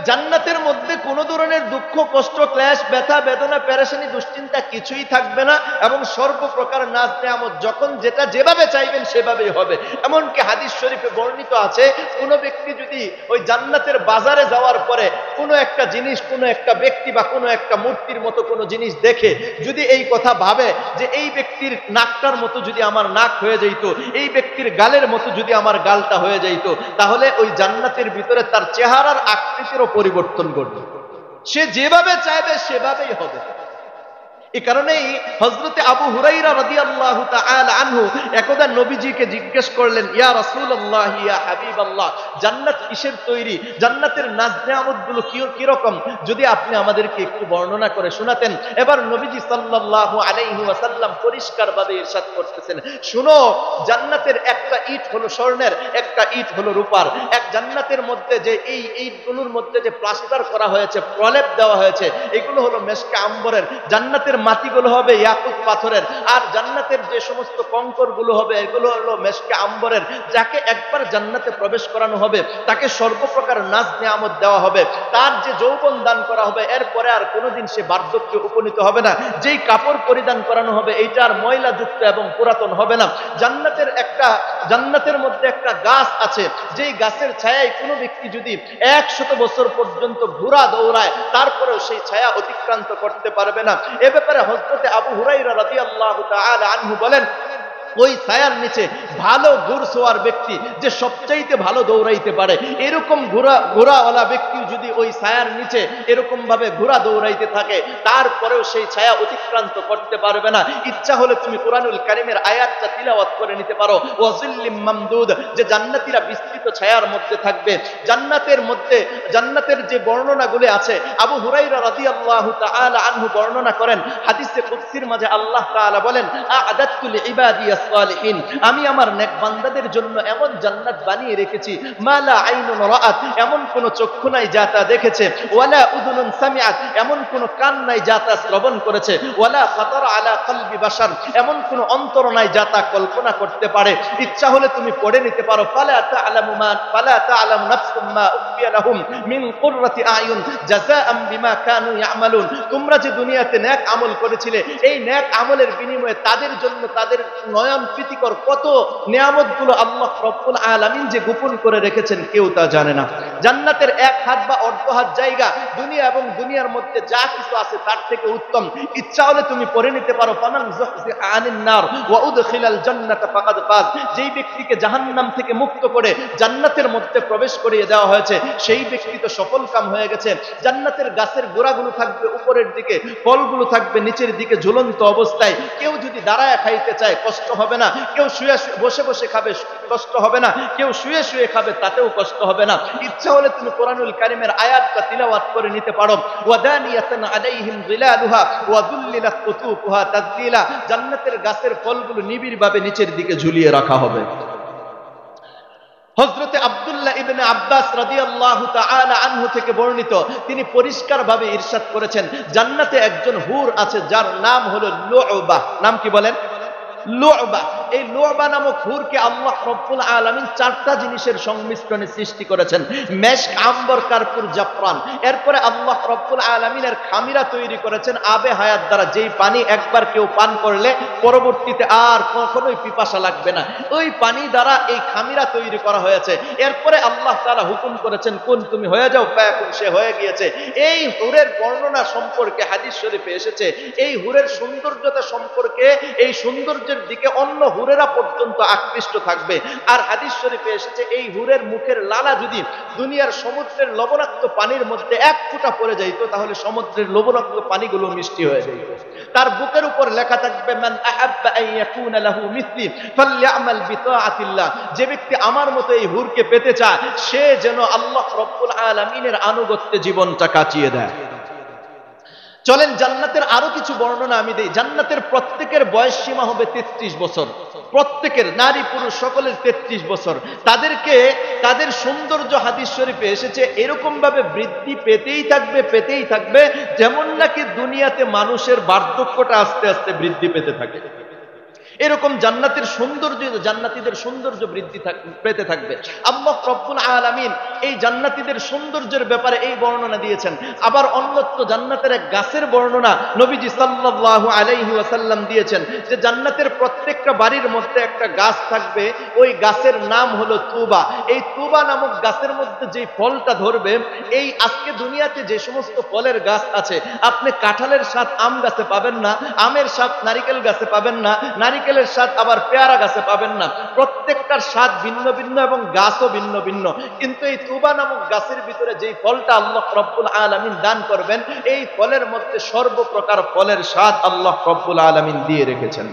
জান্নাতের মধ্যে কোন ধরনের দুঃখ, কষ্ট, ক্লেশ, ব্যথা, বেদনা, পেরেশানি, দুশ্চিন্তা কিছুই থাকবে না, এবং সর্বপ্রকার নাজ নিয়ামত যখন যেটা যেভাবে চাইবেন সেভাবেই হবে। এমনকি হাদিস শরীফে বর্ণিত আছে, কোন ব্যক্তি যদি ওই জান্নাতের বাজারে যাওয়ার পরে কোনো একটা জিনিস, কোনো একটা ব্যক্তি বা কোনো একটা মূর্তির মতো কোনো জিনিস দেখে যদি এই কথা ভাবে যে এই ব্যক্তির নাকটার মতো যদি আমার নাক হয়ে যাইত, এই ব্যক্তির গালের মতো যদি আমার গালটা হয়ে যাইত, তাহলে ওই জান্নাতের ভিতরে তার চেহারার আকৃতির পরিবর্তন করবে। সে যেভাবে চাইবে সেভাবেই হবে। এই কারণেই হযরতে আবু হুরায়রা রাদিয়াল্লাহু তাআলা আনহু একদা নবীজিকে জিজ্ঞেস করলেন, ইয়া রাসূলুল্লাহ, ইয়া হাবিবাল্লাহ, জান্নাত কিসের তৈরি? জান্নাতের নাজ নিয়ামতগুলো কি রকম? যদি আপনি আমাদেরকে একটু বর্ণনা করে শোনাতেন। এবার নবীজি সাল্লাল্লাহু আলাইহি ওয়াসাল্লাম পরিষ্কারভাবে ইরশাদ করতেছেন, শুনো, জান্নাতের একটা ইট হলো স্বর্ণের, একটা ইট হলো রূপার। এক জান্নাতের মধ্যে যে এই ইটগুলোর মধ্যে যে প্লাস্টার করা হয়েছে, প্রলেপ দেওয়া হয়েছে, এগুলো হলো মেশকে আম্বরের। জান্নাতের মাটিগুলো হবে ইয়াকুত পাথরের, আর জান্নাতের যে সমস্ত কঙ্করগুলো হবে এগুলো হলো মেশকে আম্বরের। যাকে একবার জান্নাতে প্রবেশ করানো হবে তাকে সর্বপ্রকার নাজ নিয়ামত দেওয়া হবে, তার যে যৌবন দান করা হবে এরপরে আর কোনোদিন সে বার্ধক্যে উপনীত হবে না। যেই কাপড় পরিধান করানো হবে এইটা আর ময়লাযুক্ত এবং পুরাতন হবে না। জান্নাতের মধ্যে একটা গাছ আছে, যেই গাছের ছায়ায় কোনো ব্যক্তি যদি 100 বছর পর্যন্ত ঘোরা দৌড়ায় তারপরেও সেই ছায়া অতিক্রান্ত করতে পারবে না। এ ব্যাপারে হযরতে আবু হুরায়রা রাদিয়াল্লাহু তাআলা আনহু বলেন, ওই ছায়ার নিচে ভালো ঘোড়সওয়ার ব্যক্তি যে সবচাইতে ভালো দৌড়াইতে পারে, এরকম ঘোড়াওয়ালা ব্যক্তি যদি ওই ছায়ার নিচে এরকম ভাবে ঘোড়া দৌড়াইতে থাকে তারপরেও সেই ছায়া অতিক্রান্ত করতে পারবে না। ইচ্ছা হলে তুমি কুরআনুল কারীমের আয়াতটা তিলাওয়াত করে নিতে পারো, ওয়াজিল্লিম মামদুদ, যে জান্নাতীরা বিস্তৃত ছায়ার মধ্যে থাকবে। জান্নাতের মধ্যে জান্নাতের যে বর্ণনাগুলো আছে, আবু হুরায়রা রাদিয়াল্লাহু তাআলা আনহু বর্ণনা করেন, হাদিসে কুদসির মাঝে আল্লাহ তাআলা বলেন, আ'আদাতু লিইবাদিয়াস সালিহিন, আমি আমার নেক বান্দাদের জন্য এমন জান্নাত বানিয়ে রেখেছি, মালা আইনুন রাআত, এমন কোন চক্ষু নাই যা তা দেখেছে, ওয়ালা উযুনুন সামিআত, এমন কোন কান নাই যা তা শ্রবণ করেছে, ওয়ালা খাতারা আলা কলবি বাশার, এমন কোন অন্তর নাই যা তা কল্পনা করতে পারে। ইচ্ছা হলে তুমি পড়ে নিতে পারো, ফালা তা'লামু নাফসুম মা উখফিয়া লাহুম মিন কুররাতি আয়ুন জাযাআম বিমা কানু ইয়ামালুন। তোমরা যে দুনিয়াতে নেক আমল করেছিলে, এই নেক আমলের বিনিময়ে তাদের জন্য তাদের নয়ন প্রীতিকর কত নিয়ামতগুলো আল্লাহ রব্বুল আলামিন যে গোপন করে রেখেছেন কেউ তা জানে না। জান্নাতের এক হাত বা অর্ধ হাত জায়গা দুনিয়া এবং দুনিয়ার মধ্যে যা কিছু আছে তার থেকে উত্তম। ইচ্ছা হলে তুমি পড়ে নিতে পারো, ফামান যুহজিহা আনিন নার ওয়া উদখিলাল জান্নাতা ফাকাদ ফাজ, যেই ব্যক্তিকে জাহান্নাম থেকে মুক্ত করে জান্নাতের মধ্যে প্রবেশ করিয়ে দেওয়া হয়েছে সেই ব্যক্তি তো সফল কাম হয়ে গেছে। জান্নাতের গাছের গোড়াগুলো থাকবে উপরের দিকে, ফলগুলো থাকবে নিচের দিকে ঝুলন্ত অবস্থায়। কেউ যদি দাঁড়ায় খাইতে চায় কষ্ট হবে না, কেউ শুয়ে বসে বসে খাবে কষ্ট হবে না, কেউ শুয়ে শুয়ে খাবে তাতেও কষ্ট হবে না। ইচ্ছা হলে তুমি কোরআনুল কারীমের আয়াতটা তিলাওয়াত করে নিতে পারো, ওয়াদানিয়াতান আলাইহিম যিলালুহা ওয়া যুল্লিলাত কুতুফুহা তাযলিলা, জান্নাতের গাছের ফলগুলো নিবিড়ভাবে নিচের দিকে ঝুলিয়ে রাখা হবে। হযরতে আব্দুল্লাহ ইবনে আব্বাস রাদিয়াল্লাহু তাআলা আনহু থেকে বর্ণিত, তিনি পরিষ্কারভাবে ইরশাদ করেছেন, জান্নাতে একজন হুর আছে যার নাম হলো লুউবা। নাম কি বলেন? লু'বা। এই লু'বা নামক হুরকে আল্লাহ রব্বুল আলামিন চারটা জিনিসের সংমিশ্রণে সৃষ্টি করেছেন, মেশক, আম্বর, কার্পুর, জাফরান। এরপরে আল্লাহ রব্বুল আলামিনের খামিরা তৈরি করেছেন আবে হায়াত দ্বারা, যেই পানি একবার কেউ পান করলে পরবর্তীতে আর কখনোই পিপাসা লাগবে না, ওই পানি দ্বারা এই খামিরা তৈরি করা হয়েছে। এরপরে আল্লাহ তাআলা হুকুম করেছেন কুন, তুমি হয়ে যাও, ফায়াকুন, সে হয়ে গিয়েছে। এই হুরের বর্ণনা সম্পর্কে হাদিস শরীফে এসেছে, এই হুরের সৌন্দর্যতা সম্পর্কে, এই সৌন্দর্যের দিকে অন্য হুরেরা পর্যন্ত আকৃষ্ট থাকবে। আর হাদিস শরীফে এসেছে এই হুরের মুখের লালা যদি দুনিয়ার সমুদ্রের লবণাক্ত পানির মধ্যে এক ফোঁটা পড়ে যাইত, তাহলে সমুদ্রের লবণাক্ত পানিগুলো মিষ্টি হয়ে যাইত। তার বুকের উপর লেখা থাকবে মান আহাব্বা আন ইয়াকুনা লাহু মিসলি ফালইআমাল বিতাআতিল্লাহ, যে ব্যক্তি আমার মতো এই হুরকে পেতে চায় সে যেন আল্লাহ রব্বুল আলামিনের আনুগত্যে জীবনটা কাটিয়ে দেয়। চলেন জান্নাতের আরো কিছু বর্ণনা আমি দেই। জান্নাতের প্রত্যেকের বয়স সীমা হবে 33 বছর, প্রত্যেকের, নারী পুরুষ সকলের 33 বছর। তাদেরকে তাদের সৌন্দর্য হাদিস শরীফে এসেছে এরকম ভাবে বৃদ্ধি পেতেই থাকবে যেমন নাকি দুনিয়াতে মানুষের বার্ধক্যটা আস্তে আস্তে বৃদ্ধি পেতে থাকে। এরকম জান্নাতের সৌন্দর্য, জান্নাতীদের সৌন্দর্য বৃদ্ধি পেতে থাকবে। আল্লাহ রব্বুল আলামিন এই জান্নাতীদের সৌন্দর্যের ব্যাপারে এই বর্ণনা দিয়েছেন। আবার অন্যত্র জান্নাতের এক গাছের বর্ণনা নবীজি সাল্লাল্লাহু আলাইহি ওয়াসাল্লাম দিয়েছেন, যে জান্নাতের প্রত্যেকটা বাড়ির মধ্যে একটা গাছ থাকবে, ওই গাছের নাম হলো তুবা। এই তুবা নামক গাছের মধ্যে যে ফলটা ধরবে, এই আজকে দুনিয়াতে যে সমস্ত ফলের গাছ আছে, আপনি কাঁঠালের স্বাদ আম গাছে পাবেন না, আমের স্বাদ নারিকেল গাছে পাবেন না, নারিকেলের স্বাদ আবার পেয়ারা গাছে পাবেন না। প্রত্যেকটার স্বাদ ভিন্ন ভিন্ন এবং গাছও ভিন্ন ভিন্ন। কিন্তু এই তুবা নামক গাছের ভিতরে যেই ফলটা আল্লাহ রব্বুল আলামিন দান করবেন, এই ফলের মধ্যে সর্বপ্রকার ফলের স্বাদ আল্লাহ রব্বুল আলামিন দিয়ে রেখেছেন।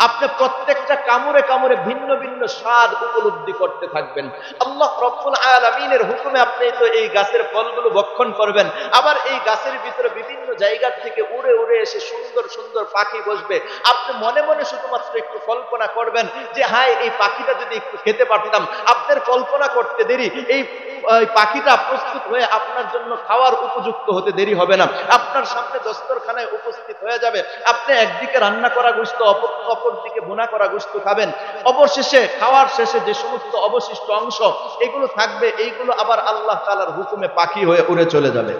আপনি প্রত্যেকটা কামড়ে কামড়ে ভিন্ন ভিন্ন স্বাদ উপলব্ধি করতে থাকবেন। আল্লাহ রব্বুল আলামিনের হুকুমে আপনি তো এই গাছের ফলগুলো ভক্ষণ করবেন। আবার এই গাছের ভিতরে বিভিন্ন জায়গা থেকে উড়ে উড়ে এসে সুন্দর সুন্দর পাখি বসবে। আপনি মনে মনে শুধুমাত্র একটু কল্পনা করবেন যে হায়, এই পাখিটা যদি একটু খেতে পারতাম। আপনার কল্পনা করতে দেরি, এই পাখিটা প্রস্তুত হয়ে আপনার জন্য খাওয়ার উপযুক্ত হতে দেরি হবে না, আপনার সামনে দস্তরখানায় উপস্থিত হয়ে যাবে। আপনি একদিকে রান্না করা গোশত, অপর দিকে ভুনা করা গোশত খাবেন। অবশেষে খাওয়ার শেষে যে সমস্ত অবশিষ্ট অংশ এগুলো থাকবে, এইগুলো আবার আল্লাহ তাআলার হুকুমে পাখি হয়ে উড়ে চলে যাবে।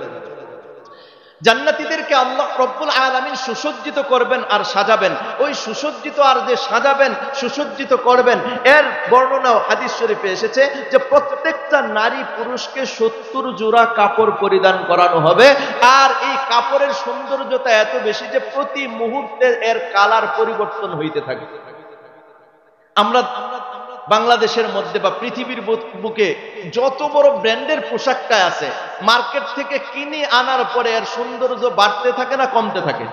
জান্নাতীদেরকে আল্লাহ রব্বুল আলামিন সুসজ্জিত করবেন আর সাজাবেন। ওই সুসজ্জিত আর যে সাজাবেন, সুসজ্জিত করবেন, এর বর্ণনাও হাদিস শরীফে এসেছে যে প্রত্যেকটা নারী পুরুষকে 70 জোড়া কাপড় পরিধান করানো হবে। আর এই কাপড়ের সৌন্দর্যতা এত বেশি যে প্রতি মুহূর্তে এর কালার পরিবর্তন হইতে থাকে। আমরা বাংলাদেশের মধ্যে বা পৃথিবীর বুকে যত বড় ব্র্যান্ডের পোশাকটা আছে, মার্কেট থেকে কিনে আনার পরে এর সৌন্দর্য বাড়তে থাকে না কমতে থাকে?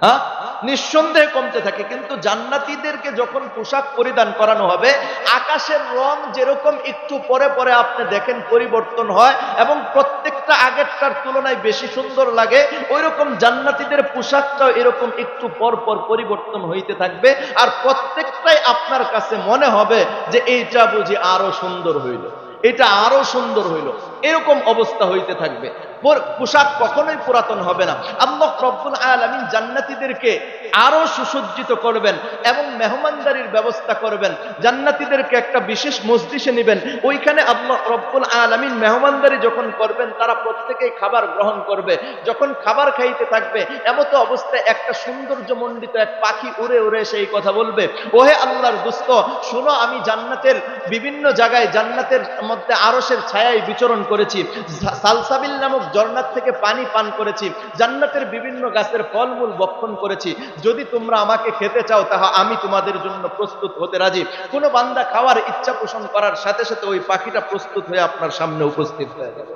হ্যাঁ, নিঃসন্দেহে কমতে থাকে। কিন্তু জান্নাতীদেরকে যখন পোশাক পরিধান করানো হবে, আকাশের রং যেরকম একটু পরে পরে আপনি দেখেন পরিবর্তন হয় এবং প্রত্যেকটা আগেরটার তুলনায় বেশি সুন্দর লাগে, ওইরকম জান্নাতীদের পোশাকটাও এরকম একটু পর পর পরিবর্তন হইতে থাকবে। আর প্রত্যেকটাই আপনার কাছে মনে হবে যে এইটা বুঝি আরো সুন্দর হইল, এটা আরো সুন্দর হইল, এরকম অবস্থা হইতে থাকবে। পোশাক কখনোই পুরাতন হবে না। আল্লাহ রব্বুল আলামিন জান্নাতীদেরকে আরো সুসজ্জিত করবেন এবং মেহমানদারির ব্যবস্থা করবেন। জান্নাতীদেরকে একটা বিশেষ মজলিসে নেবেন, ওইখানে আল্লাহ রব্বুল আলামিন মেহমানদারি যখন করবেন, তারা প্রত্যেকেই খাবার গ্রহণ করবে। যখন খাবার খাইতে থাকবে, এমত অবস্থায় একটা সৌন্দর্যমণ্ডিত এক পাখি উড়ে উড়ে সেই কথা বলবে, ওহে আল্লাহর দোস্ত শুনো, আমি জান্নাতের বিভিন্ন জায়গায়, জান্নাতের মধ্যে আরশের ছায়ায় বিচরণ করেছি, সালসাবিল নামক ঝর্ণার থেকে পানি পান করেছি, জান্নাতের বিভিন্ন গাছের ফলমূল ভক্ষণ করেছি। যদি তোমরা আমাকে খেতে চাও, তাহলে আমি তোমাদের জন্য প্রস্তুত হতে রাজি। কোনো বান্দা খাওয়ার ইচ্ছা পোষণ করার সাথে সাথে ওই পাখিটা প্রস্তুত হয়ে আপনার সামনে উপস্থিত হয়ে যাবে।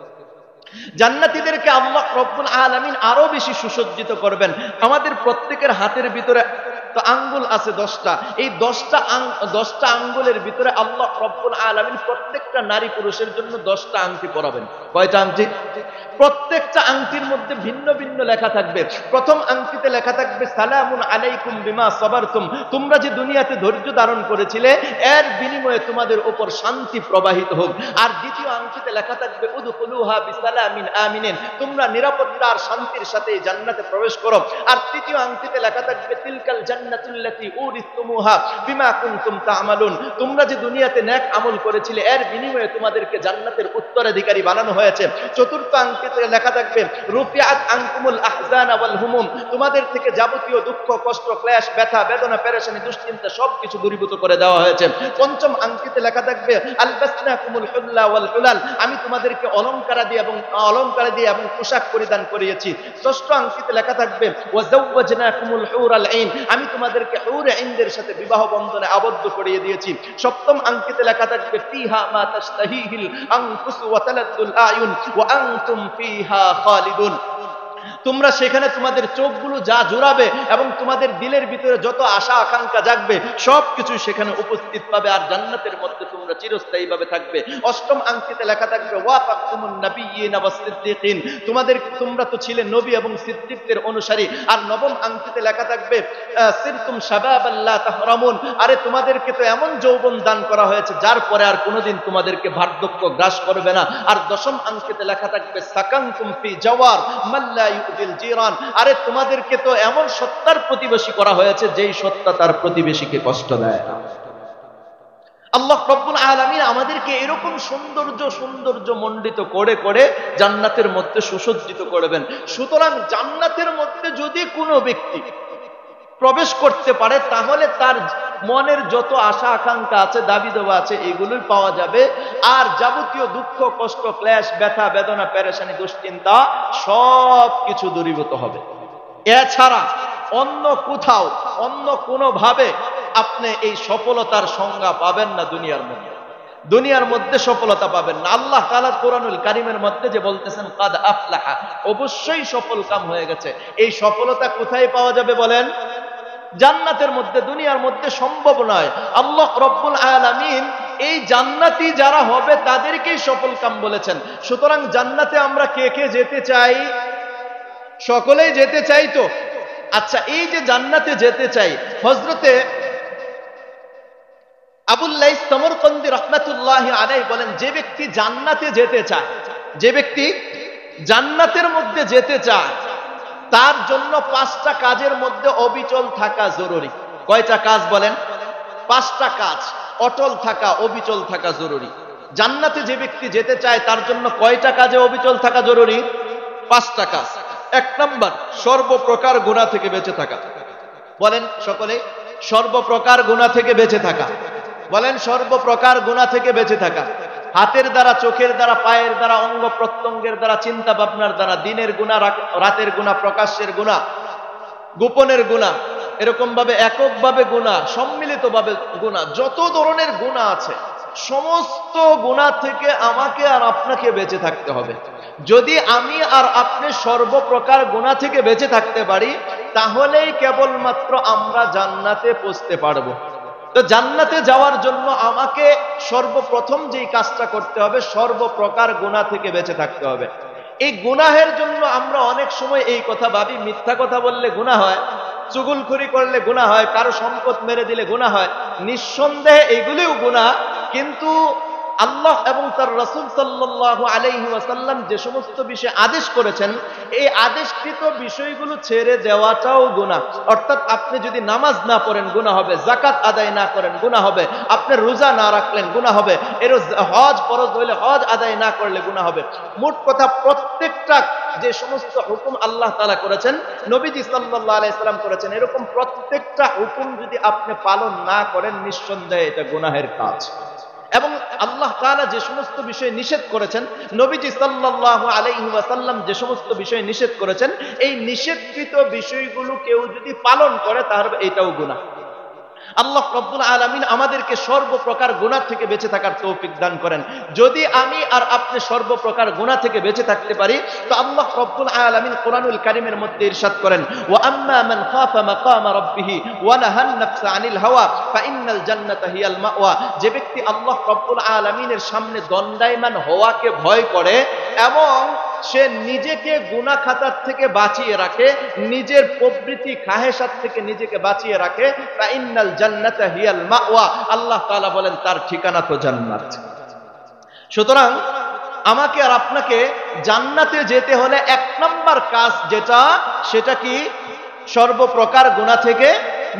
জান্নাতীদেরকে আল্লাহ রব্বুল আলামিন আরো বেশি সুসজ্জিত করবেন। আমাদের প্রত্যেকের হাতের ভিতরে তো আঙ্গুল আছে 10টা। এই 10টা আঙ্গুলের ভিতরে আল্লাহ রব্বুল আলামিন প্রত্যেকটা নারী পুরুষের জন্য 10টা আংটি পরাবেন। কয়টা আংটি? প্রত্যেকটা আংটির মধ্যে ভিন্ন ভিন্ন লেখা থাকবে। প্রথম আংটিতে লেখা থাকবে সালামুন আলাইকুম বিমা সাবারতুম, তোমরা যে দুনিয়াতে ধৈর্য ধারণ করেছিলে এর বিনিময়ে তোমাদের উপর শান্তি প্রবাহিত হোক। আর দ্বিতীয় আংটিতে লেখা থাকবে উদখুলুহা বিসালামিন আমিনিন, তোমরা নিরাপত্তা আর শান্তির সাথে জান্নাতে প্রবেশ করো। আর তৃতীয় আংটিতে লেখা থাকবে তিলকাল জান্নাতুল্লাতী উরিসতুমুহা বিমা কুনতুম তা'মালুন। তোমরা যে দুনিয়াতে নেক আমল করেছিলে এর বিনিময়ে তোমাদেরকে জান্নাতের উত্তরাধিকারী বানানো হয়েছে। চতুর্থ আঙ্কিতে লেখা থাকবে রুফিআত আনকুমুল আহজানা ওয়াল হুমুম, তোমাদের থেকে যাবতীয় দুঃখ, কষ্ট, ক্লেশ, ব্যথা, বেদনা, পেরেশানি, দুশ্চিন্তা সবকিছু দূরীভূত করে দেওয়া হয়েছে। পঞ্চম আঙ্কিতে লেখা থাকবে আলবাসনাকুমুল হুল্লা ওয়াল হুলাল, আমি তোমাদেরকে অলংকার দিয়ে এবং পোশাক পরিধান করিয়েছি। ষষ্ঠ আঙ্কিতে লেখা থাকবে ওয়াজাওয়াজনাকুমুল হুরাল আইন, আমি তোমাদেরকে হুরে আইনদের সাথে বিবাহ বন্ধনে আবদ্ধ করিয়ে দিয়েছি। সপ্তম আঙ্কিতে লেখা থাকবে ফিহা মা তাশতাহিহিল আনফুসু ওয়া তালাদ্দুল আয়ুন ওয়া আনতুম ফিহা খালিদুন, তোমরা সেখানে তোমাদের চোখগুলো যা জুড়াবে এবং তোমাদের দিলের ভিতরে যত আশা আকাঙ্ক্ষা জাগবে সবকিছু সেখানে উপস্থিত পাবে, আর জান্নাতের মধ্যে তোমরা চিরস্থায়ীভাবে থাকবে। অষ্টম আঙ্কিতে লেখা থাকবে ওয়াফাকুমুন নাবিয়্যিনা ওয়াস-সিদ্দীকিন, তোমরা তো ছিলে নবী এবং সিদ্দিকদের অনুসারী। আর নবম আঙ্কিতে লেখা থাকবে সিরতুম শাবাবান লা তাহরামুন, আরে তোমাদেরকে তো এমন যৌবন দান করা হয়েছে যার পরে আর কোনোদিন তোমাদেরকে বার্ধক্য গ্রাস করবে না। আর দশম আঙ্কিতে লেখা থাকবে সাকানতুম ফি জাওয়ার মাল্লা ইউদিল জিরান, আরে তোমাদেরকে তো এমন সত্তার প্রতিবেশী করা হয়েছে যেই সত্তা তার প্রতিবেশীকে কষ্ট দেয় না। আল্লাহ রাব্বুল আলামিন আমাদেরকে এরকম সৌন্দর্য মণ্ডিত করে করে জান্নাতের মধ্যে সুসজ্জিত করবেন। সুতরাং জান্নাতের মধ্যে যদি কোনো ব্যক্তি প্রবেশ করতে পারে তাহলে তার মনের যত আশা আকাঙ্ক্ষা আছে, দাবি দেওয়া আছে, এগুলোই পাওয়া যাবে। আর যাবতীয় দুঃখ, কষ্ট, ক্লেশ, ব্যথা, বেদনা, পেরেশানি, দুশ্চিন্তা সব কিছু দূরীভূত হবে। এছাড়া অন্য কোথাও অন্য কোনোভাবে আপনি এই সফলতার সংজ্ঞা পাবেন না। দুনিয়ার মধ্যে সফলতা পাবেন না। আল্লাহ তাআলা কোরআনুল কারীমের মধ্যে যে বলতেছেন কাদ আফলাহা, অবশ্যই সফল কাম হয়ে গেছে। এই সফলতা কোথায় পাওয়া যাবে বলেন? জান্নাতের মধ্যে। দুনিয়ার মধ্যে সম্ভব নয়। আল্লাহ রাব্বুল আলামিন এই জান্নাতি যারা হবে তাদেরকেই সফল কাম বলেছেন। সুতরাং জান্নাতে আমরা কে কে যেতে চাই? সকলেই যেতে চাই তো? আচ্ছা, এই যে জান্নাতে যেতে চাই, হযরতে আবুল লাইস সমরকন্দি রাহমাতুল্লাহি আলাইহি বলেন, যে ব্যক্তি জান্নাতে যেতে চায়, যে ব্যক্তি জান্নাতের মধ্যে যেতে চায়, তার জন্য 5টা কাজের মধ্যে অবিচল থাকা জরুরি। কয়টা কাজ বলেন? 5টা কাজ অটল থাকা, অবিচল থাকা জরুরি। জান্নাতে যে ব্যক্তি যেতে চায় তার জন্য কয়টা কাজে অবিচল থাকা জরুরি? 5টা কাজ। 1 নাম্বার, সর্বপ্রকার গুনাহ থেকে বেঁচে থাকা। বলেন সকলে, সর্বপ্রকার গুনাহ থেকে বেঁচে থাকা। বলেন, সর্বপ্রকার গুনাহ থেকে বেঁচে থাকা। হাতের দ্বারা, চোখের দ্বারা, পায়ের দ্বারা, অঙ্গ প্রত্যঙ্গের দ্বারা, চিন্তা ভাবনার দ্বারা, দিনের গুনাহ, রাতের গুনাহ, প্রকাশ্যের গুনাহ, গোপনের গুনাহ, এরকম ভাবে এককভাবে গুনাহ, সম্মিলিতভাবে গুনাহ, যত ধরনের গুনাহ আছে সমস্ত গুনাহ থেকে আমাকে আর আপনাকে বেঁচে থাকতে হবে। যদি আমি আর আপনি সর্বপ্রকার গুনাহ থেকে বেঁচে থাকতে পারি তাহলেই কেবলমাত্র আমরা জান্নাতে পৌঁছতে পারবো। তো জান্নাতে যাওয়ার জন্য আমাকে সর্বপ্রথম যেই কাজটা করতে হবে, সর্বপ্রকার গুনাহ থেকে বেঁচে থাকতে হবে। এই গুনাহের জন্য আমরা অনেক সময় এই কথা ভাবি, মিথ্যা কথা বললে গুনাহ হয়, চুগলখড়ি করলে গুনাহ হয়, কারো সম্পদ মেরে দিলে গুনাহ হয়। নিঃসন্দেহে এগুলিও গুনাহ, কিন্তু আল্লাহ এবং তার রাসূল সাল্লাল্লাহু আলাইহি ওয়াসাল্লাম যে সমস্ত বিষয় আদেশ করেছেন, এই আদেশকৃত বিষয়গুলো ছেড়ে দেওয়াটাও গুনাহ। অর্থাৎ আপনি যদি নামাজ না পড়েন গুনাহ হবে, যাকাত আদায় না করেন গুনাহ হবে, আপনি রোজা না রাখলেন গুনাহ হবে, এর হজ ফরজ হইলে হজ আদায় না করলে গুনাহ হবে। মোট কথা প্রত্যেকটা যে সমস্ত হুকুম আল্লাহ তাআলা করেছেন, নবীজি সাল্লাল্লাহু আলাইহি সাল্লাম করেছেন, এরকম প্রত্যেকটা হুকুম যদি আপনি পালন না করেন নিঃসন্দেহে এটা গুনাহের কাজ। এবং আল্লাহ তাআলা যে সমস্ত বিষয় নিষেধ করেছেন, নবীজি সাল্লাল্লাহু আলাইহি ওয়াসাল্লাম যে সমস্ত বিষয় নিষেধ করেছেন, এই নিষেধকৃত বিষয়গুলো কেউ যদি পালন করে তাহলে এটাও গুনাহ। আল্লাহ রাব্বুল আলামিন আমাদেরকে সর্বপ্রকার গুনাহ থেকে বেঁচে থাকার তৌফিক দান করেন। যদি আমি আর আপনি সর্বপ্রকার গুনাহ থেকে বেঁচে থাকতে পারি তো আল্লাহ রাব্বুল আলামিন কোরআনুল কারীমের মধ্যে ইরশাদ করেন, ওয়া আম্মা মান খাফা মাকামা রাব্বিহি ওয়া নাহান নাফসা আনিল হাওয়া ফাইন্নাল জান্নাতা হিয়াল মাওয়া। যে ব্যক্তি আল্লাহ রাব্বুল আলামিনের সামনে দণ্ডায়মান হওয়াকে ভয় করে এবং সে নিজেকে গুনাহ খাতার থেকে বাঁচিয়ে রাখে, নিজের প্রবৃত্তি খাহেসাত থেকে নিজেকে বাঁচিয়ে রাখে, ফাইন্নাল জান্নাতা হিয়াল মাওয়া, আল্লাহ তাআলা বলেন তার ঠিকানা তো জান্নাত। সুতরাং আমাকে আর আপনাকে জান্নাতে যেতে হলে 1 নাম্বার কাজ যেটা, সেটা কি? সর্বপ্রকার গুনাহ থেকে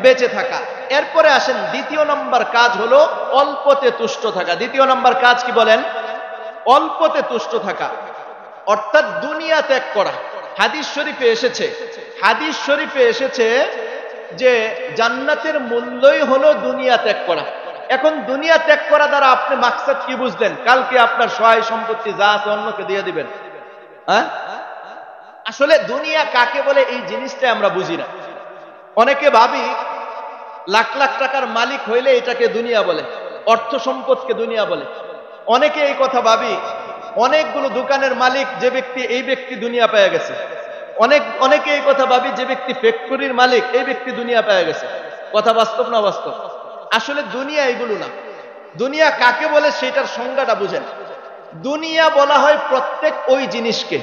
বেঁচে থাকা। এরপরে আসেন দ্বিতীয় নম্বর কাজ হলো অল্পতে তুষ্ট থাকা। দ্বিতীয় নম্বর কাজ কি বলেন? অল্পতে তুষ্ট থাকা, অর্থাৎ দুনিয়া ত্যাগ করা। হাদিস শরীফে এসেছে যে জান্নাতের মূল্যই হলো দুনিয়া ত্যাগ করা। এখন দুনিয়া ত্যাগ করা দ্বারা আপনি মাকসাদ কি বুঝলেন? কালকে আপনার সহায় সম্পত্তি যা আছে অন্যকে দিয়ে দিবেন? হ্যাঁ, আসলে দুনিয়া কাকে বলে এই জিনিসটা আমরা বুঝি না। অনেকে ভাবি লাখ লাখ টাকার মালিক হইলে এটাকে দুনিয়া বলে, অর্থ সম্পদকে দুনিয়া বলে। অনেকে এই কথা ভাবি অনেকগুলো দোকানের মালিক যে ব্যক্তি, এই ব্যক্তি দুনিয়া পেয়ে গেছে। অনেকে এই কথা ভাবি যে ব্যক্তি ফ্যাক্টরির মালিক, এই ব্যক্তি দুনিয়া পেয়ে গেছে। কথা বাস্তব না বাস্তব? আসলে দুনিয়া এগুলো না। দুনিয়া কাকে বলে সেটার সংজ্ঞাটা বুঝেন। দুনিয়া বলা হয় প্রত্যেক ওই জিনিসকে,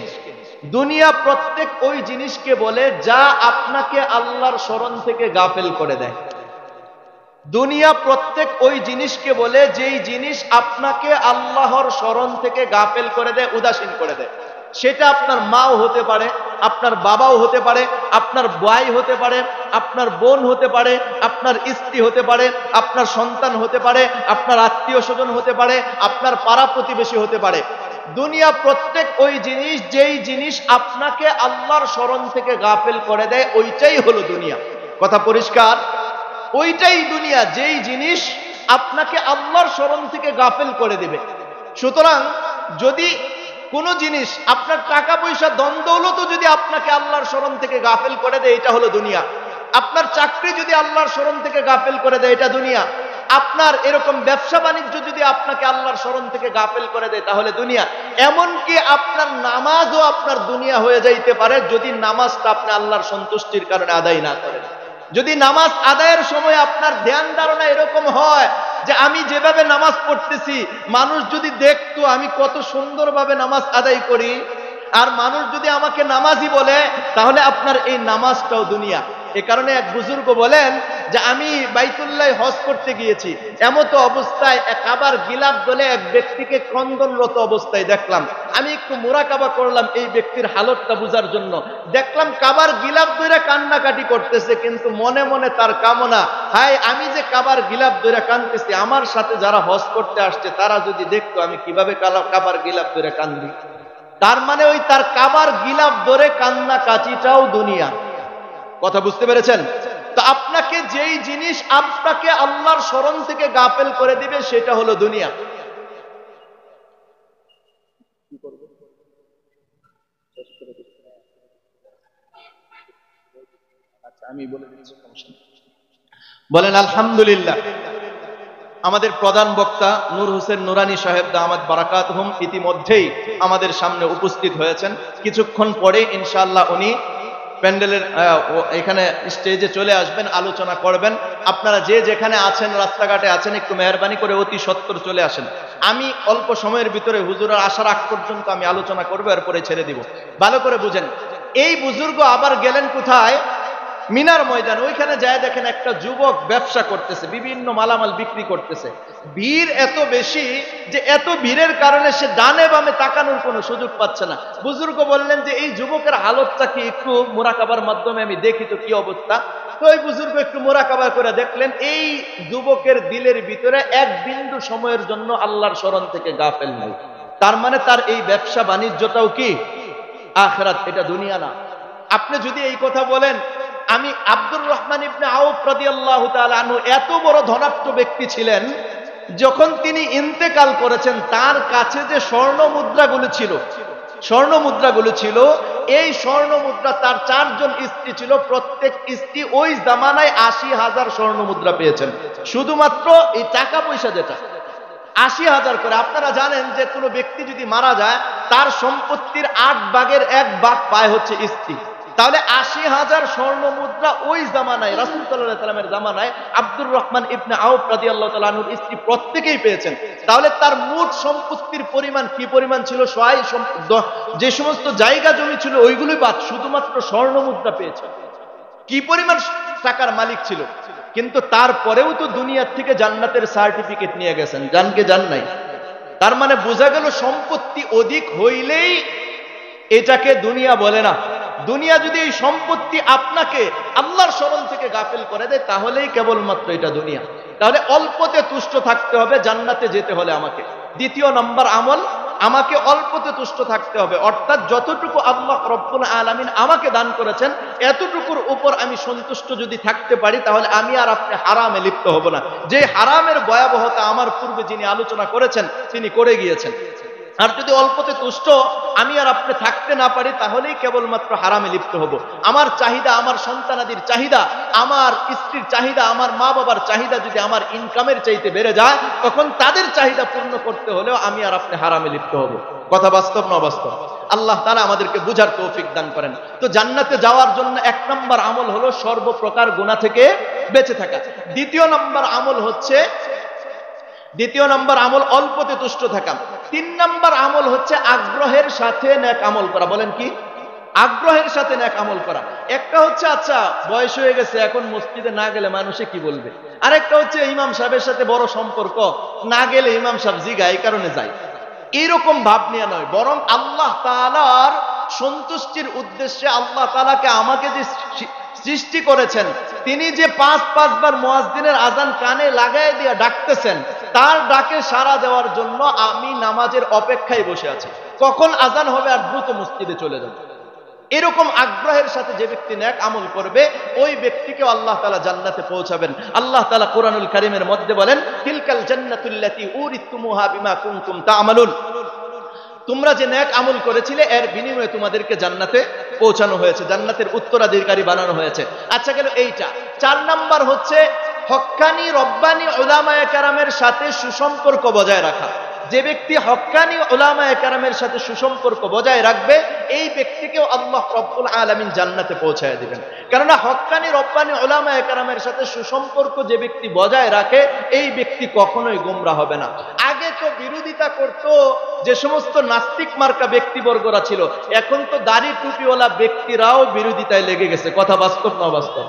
দুনিয়া প্রত্যেক ওই জিনিসকে বলে যা আপনাকে আল্লাহর স্মরণ থেকে গাফেল করে দেয়। দুনিয়া প্রত্যেক ওই জিনিসকে বলে যেই জিনিস আপনাকে আল্লাহর স্মরণ থেকে গাফেল করে দেয়, উদাসীন করে দেয়। সেটা আপনার মাও হতে পারে, আপনার বাবাও হতে পারে, আপনার ভাই হতে পারে, আপনার বোন হতে পারে, আপনার স্ত্রী হতে পারে, আপনার সন্তান হতে পারে, আপনার আত্মীয় স্বজন হতে পারে, আপনার পাড়া প্রতিবেশী হতে পারে। দুনিয়া প্রত্যেক ওই জিনিস যেই জিনিস আপনাকে আল্লাহর স্মরণ থেকে গাফেল করে দেয়, ওইটাই হলো দুনিয়া। কথা পরিষ্কার? ওইটাই দুনিয়া, যেই জিনিস আপনাকে আল্লাহর স্মরণ থেকে গাফেল করে দিবে। সুতরাং যদি কোন জিনিস, আপনার টাকা পয়সা ধন দৌলত যদি আপনাকে আল্লাহর স্মরণ থেকে গাফেল করে দেয়, এটা হলো দুনিয়া। আপনার চাকরি যদি আল্লাহর স্মরণ থেকে গাফেল করে দেয়, এটা দুনিয়া। আপনার এরকম ব্যবসা বাণিজ্য যদি আপনাকে আল্লাহর স্মরণ থেকে গাফেল করে দেয়, তাহলে দুনিয়া। এমনকি আপনার নামাজও আপনার দুনিয়া হয়ে যাইতে পারে যদি নামাজটা আপনি আল্লাহর সন্তুষ্টির কারণে আদায় না করেন। যদি নামাজ আদায়ের সময় আপনার ধ্যান ধারণা এরকম হয় যে আমি যেভাবে নামাজ পড়তেছি, মানুষ যদি দেখতো আমি কত সুন্দরভাবে নামাজ আদায় করি, আর মানুষ যদি আমাকে নামাজি বলে, তাহলে আপনার এই নামাজটাও দুনিয়া। এ কারণে এক বুজুর্গ বলেন যে আমি বাইতুল্লাহ হজ করতে গিয়েছি, এমতো অবস্থায় কাবার গিলাফ দলে এক ব্যক্তিকে ক্রন্দনরত অবস্থায় দেখলাম। আমি একটু মুরাকাবা করলাম এই ব্যক্তির হালতটা বুঝার জন্য। দেখলাম কাবার গিলাফ ধরে কান্নাকাটি করতেছে, কিন্তু মনে মনে তার কামনা, হায় আমি যে কাবার গিলাফ ধরে কাঁদতেছি, আমার সাথে যারা হজ করতে আসছে তারা যদি দেখতো আমি কিভাবে কাবার গিলাফ ধরে কান্দি। তার মানে ওই তার কাবার গিলাফ ধরে কান্না কাটিটাও দুনিয়া। কথা বুঝতে পেরেছেন? তো আপনাকে যেই জিনিস আপনাকে আল্লাহর স্মরণ থেকে গাফেল করে দিবে, সেটা হলো দুনিয়া। আমি বলে দিচ্ছি, বলেন আলহামদুলিল্লাহ। আমাদের প্রধান বক্তা নূর হোসেন নুরানি সাহেব দামাত বারাকাতুহুম ইতিমধ্যেই আমাদের সামনে উপস্থিত হয়েছেন। কিছুক্ষণ পরে ইনশাআল্লাহ উনি প্যান্ডেলের এখানে স্টেজে চলে আসবেন, আলোচনা করবেন। আপনারা যে যেখানে আছেন, রাস্তাঘাটে আছেন, একটু মেহরবানি করে অতি সত্বর চলে আসেন। আমি অল্প সময়ের ভিতরে হুজুরের আসার আগ পর্যন্ত আমি আলোচনা করবো, এরপরে ছেড়ে দিব। ভালো করে বুঝেন। এই বুজুর্গ আবার গেলেন কোথায়? মিনার ময়দান। ওইখানে যায় দেখেন একটা যুবক ব্যবসা করতেছে, বিভিন্ন মালামাল বিক্রি করতেছে। ভিড় এত বেশি যে এত ভিড়ের কারণে সে ডানে বামে তাকানোর কোনো সুযোগ পাচ্ছে না। বুজুর্গ বললেন যে এই যুবকের হালতটা কি একটু মুরাকাবার মাধ্যমে আমি দেখি তো কি অবস্থা। তো ওই বুজুর্গ একটু মুরাকাবা করে দেখলেন এই যুবকের দিলের ভিতরে এক বিন্দু সময়ের জন্য আল্লাহর স্মরণ থেকে গাফেল নাই। তার মানে তার এই ব্যবসা বাণিজ্যটাও কি আখিরাত, এটা দুনিয়া না। আপনি যদি এই কথা বলেন, আমি আব্দুর রহমান ইবনে আউফ রাদিয়াল্লাহু তাআলা আনহু এত বড় ধনাঢ্য ব্যক্তি ছিলেন, যখন তিনি ইন্তেকাল করেছেন তার কাছে যে স্বর্ণ মুদ্রাগুলো ছিল, এই স্বর্ণ মুদ্রা, তার 4 জন স্ত্রী ছিল, প্রত্যেক স্ত্রী ওই জামানায় 80,000 স্বর্ণ মুদ্রা পেয়েছেন। শুধুমাত্র এই টাকা পয়সা যেটা 80,000 করে। আপনারা জানেন যে কোনো ব্যক্তি যদি মারা যায়, তার সম্পত্তির 8 ভাগের 1 ভাগ পায় হচ্ছে স্ত্রী। তাহলে 80,000 স্বর্ণ মুদ্রা ওই জামানায়, রাসূল সাল্লাল্লাহু আলাইহি ওয়াসাল্লামের জামানায় আব্দুর রহমান ইবনে আউফ রাদিয়াল্লাহু তাআলা আনহুর স্ত্রী প্রত্যেকেই পেয়েছেন। তাহলে তার মোট সম্পত্তির পরিমাণ কি পরিমাণ ছিল? যে সমস্ত জায়গা জমি ছিল ওইগুলোই বাদ, শুধুমাত্র স্বর্ণ মুদ্রা পেয়েছেন। কি পরিমাণ টাকার মালিক ছিল। কিন্তু তারপরেও তো দুনিয়ার থেকে জান্নাতের সার্টিফিকেট নিয়ে গেছেন, জানকে জান নাই। তার মানে বোঝা গেল সম্পত্তি অধিক হইলেই এটাকে দুনিয়া বলে না। দুনিয়া যদি এই সম্পত্তি আপনাকে আল্লাহর স্মরণ থেকে গাফিল করে দেয়, তাহলেই কেবলমাত্র এটা দুনিয়া। তাহলে অল্পতে তুষ্ট থাকতে হবে জান্নাতে যেতে হলে আমাকে। দ্বিতীয় নম্বর আমল, আমাকে অল্পতে তুষ্ট থাকতে হবে, অর্থাৎ যতটুকু আল্লাহ রব্বুল আলামিন আমাকে দান করেছেন এতটুকুর উপর আমি সন্তুষ্ট যদি থাকতে পারি, তাহলে আমি আর আপনি হারামে লিপ্ত হব না। যে হারামের ভয়াবহতা আমার পূর্বে যিনি আলোচনা করেছেন তিনি করে গিয়েছেন। আর যদি অল্পতে তুষ্ট আমি আর আপনি থাকতে না পারি, তাহলেই কেবলমাত্র হারামে লিপ্ত হব। আমার চাহিদা, আমার সন্তানাদির চাহিদা, আমার স্ত্রীর চাহিদা, আমার মা বাবার চাহিদা যদি আমার ইনকামের চাইতে বেড়ে যায়, তখন তাদের চাহিদা পূর্ণ করতে হলেও আমি আর আপনি হারামে লিপ্ত হব। কথা বাস্তব না অবাস্তব? আল্লাহ তাআলা আমাদেরকে বুঝার তৌফিক দান করেন। তো জান্নাতে যাওয়ার জন্য এক নম্বর আমল হলো সর্বপ্রকার গুনাহ থেকে বেঁচে থাকা। দ্বিতীয় নম্বর আমল অল্পতে তুষ্ট থাকা। 3 নম্বর আমল হচ্ছে আগ্রহের সাথে নেক আমল করা। বলেন কি? আগ্রহের সাথে নেক আমল করা। একটা হচ্ছে আচ্ছা বয়স হয়ে গেছে, এখন মসজিদে না গেলে মানুষে কি বলবে। আরেকটা হচ্ছে ইমাম সাহেবের সাথে বড় সম্পর্ক, না গেলে ইমাম সাহেব জিগায়, এই কারণে যাই। এইরকম ভাব নিয়ে নয়, বরং আল্লাহ তাআলার সন্তুষ্টির উদ্দেশ্যে আল্লাহ তাআলাকে আমাকে যে সৃষ্টি করেছেন, তিনি যে 5 বার মুয়াজ্জিনের আজান কানে লাগায় দিয়ে ডাকতেছেন, তার ডাকে সাড়া দেওয়ার জন্য আমি নামাজের অপেক্ষায় বসে আছি, কখন আজান হবে আর দ্রুত মসজিদে চলে যাব। এরকম আগ্রহের সাথে যে ব্যক্তি নেক আমল করবে, ওই ব্যক্তিকে আল্লাহ তাআলা জান্নাতে পৌঁছাবেন। আল্লাহ তাআলা কোরআনুল কারীমের মধ্যে বলেন, তিলকাল জান্নাতুল্লাতী উরিতুমুহা বিমা কুনতুম তা'মালুন, তোমরা যে নেক আমল করেছিলে এর বিনিময়ে তোমাদেরকে জান্নাতে পৌঁছানো হয়েছে, জান্নাতের উত্তরাধিকারী বানানো হয়েছে। আচ্ছা গেল এইটা। 4 নাম্বার হচ্ছে হক্কানি রব্বানি উলামায়ে কেরামের সাথে সুসম্পর্ক বজায় রাখা। যে ব্যক্তি হক্কানি উলামায়ে কেরামের সাথে সুসম্পর্ক বজায় রাখবে, এই ব্যক্তিকেও আল্লাহ রব্বুল আলামিন জান্নাতে পৌঁছায় দিবেন। কেননা হক্কানি রব্বানি উলামায়ে কেরামের সাথে সুসম্পর্ক যে ব্যক্তি বজায় রাখে, এই ব্যক্তি কখনোই গোমরা হবে না। আগে তো বিরোধিতা করত যে সমস্ত নাস্তিক মার্কা ব্যক্তিবর্গরা ছিল, এখন তো দাড়ি টুপিওয়ালা ব্যক্তিরাও বিরোধিতায় লেগে গেছে। কথা বাস্তব না অবাস্তব?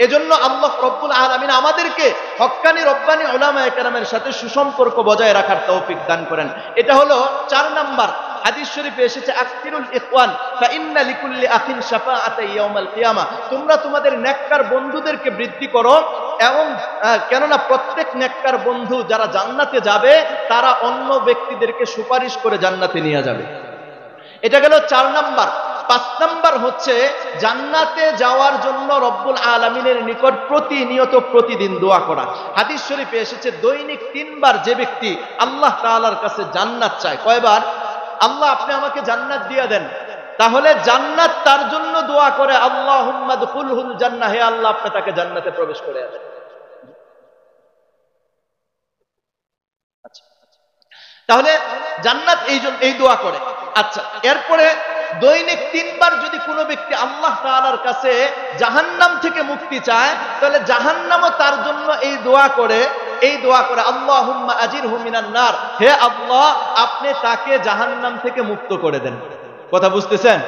এজন্য আল্লাহ রব্বুল আলামিন আমাদেরকে হক্কানি রব্বানি উলামায়ে কেরামের সাথে সুসম্পর্ক বজায় রাখার তৌফিক দান করেন। এটা হলো 4 নাম্বার। হাদিস শরীফে এসেছে, আকসিরুল ইখওয়ান ফাইন্না লিকুল্লি আখিন শাফাআতা ইয়াউমাল কিয়ামা, তোমরা তোমাদের নেককার বন্ধুদেরকে বৃদ্ধি করো, এবং কেননা প্রত্যেক নেককার বন্ধু যারা জান্নাতে যাবে, তারা অন্য ব্যক্তিদেরকে সুপারিশ করে জান্নাতে নিয়ে যাবে। এটা গেল 4 নাম্বার। 5 নাম্বার হচ্ছে জান্নাতে যাওয়ার জন্য রব্বুল আলামিনের নিকট প্রতিনিয়ত প্রতিদিন দোয়া করা। হাদিস শরীফে এসেছে, দৈনিক 3 বার যে ব্যক্তি আল্লাহ তাআলার কাছে জান্নাত চায়, কয়বার? আল্লাহ আপনি আমাকে জান্নাত দিয়ে দেন, তাহলে জান্নাত তার জন্য দোয়া করে, আল্লাহুম্মা দুখুলহুল জান্নাহ, হে আল্লাহ আপনি তাকে জান্নাতে প্রবেশ করে দেন। তাহলে জান্নাত এই দোয়া করে। আচ্ছা, এরপরে দৈনিক 3 বার যদি কোনো ব্যক্তি আল্লাহ তাআলার কাছে জাহান্নাম থেকে মুক্তি চায়, তাহলে জাহান্নামও তার জন্য এই দোয়া করে, আল্লাহুম্মা আজিরহু মিনান নার, হে আল্লাহ আপনি তাকে জাহান্নাম থেকে মুক্ত করে দেন। কথা বুঝতেছেন?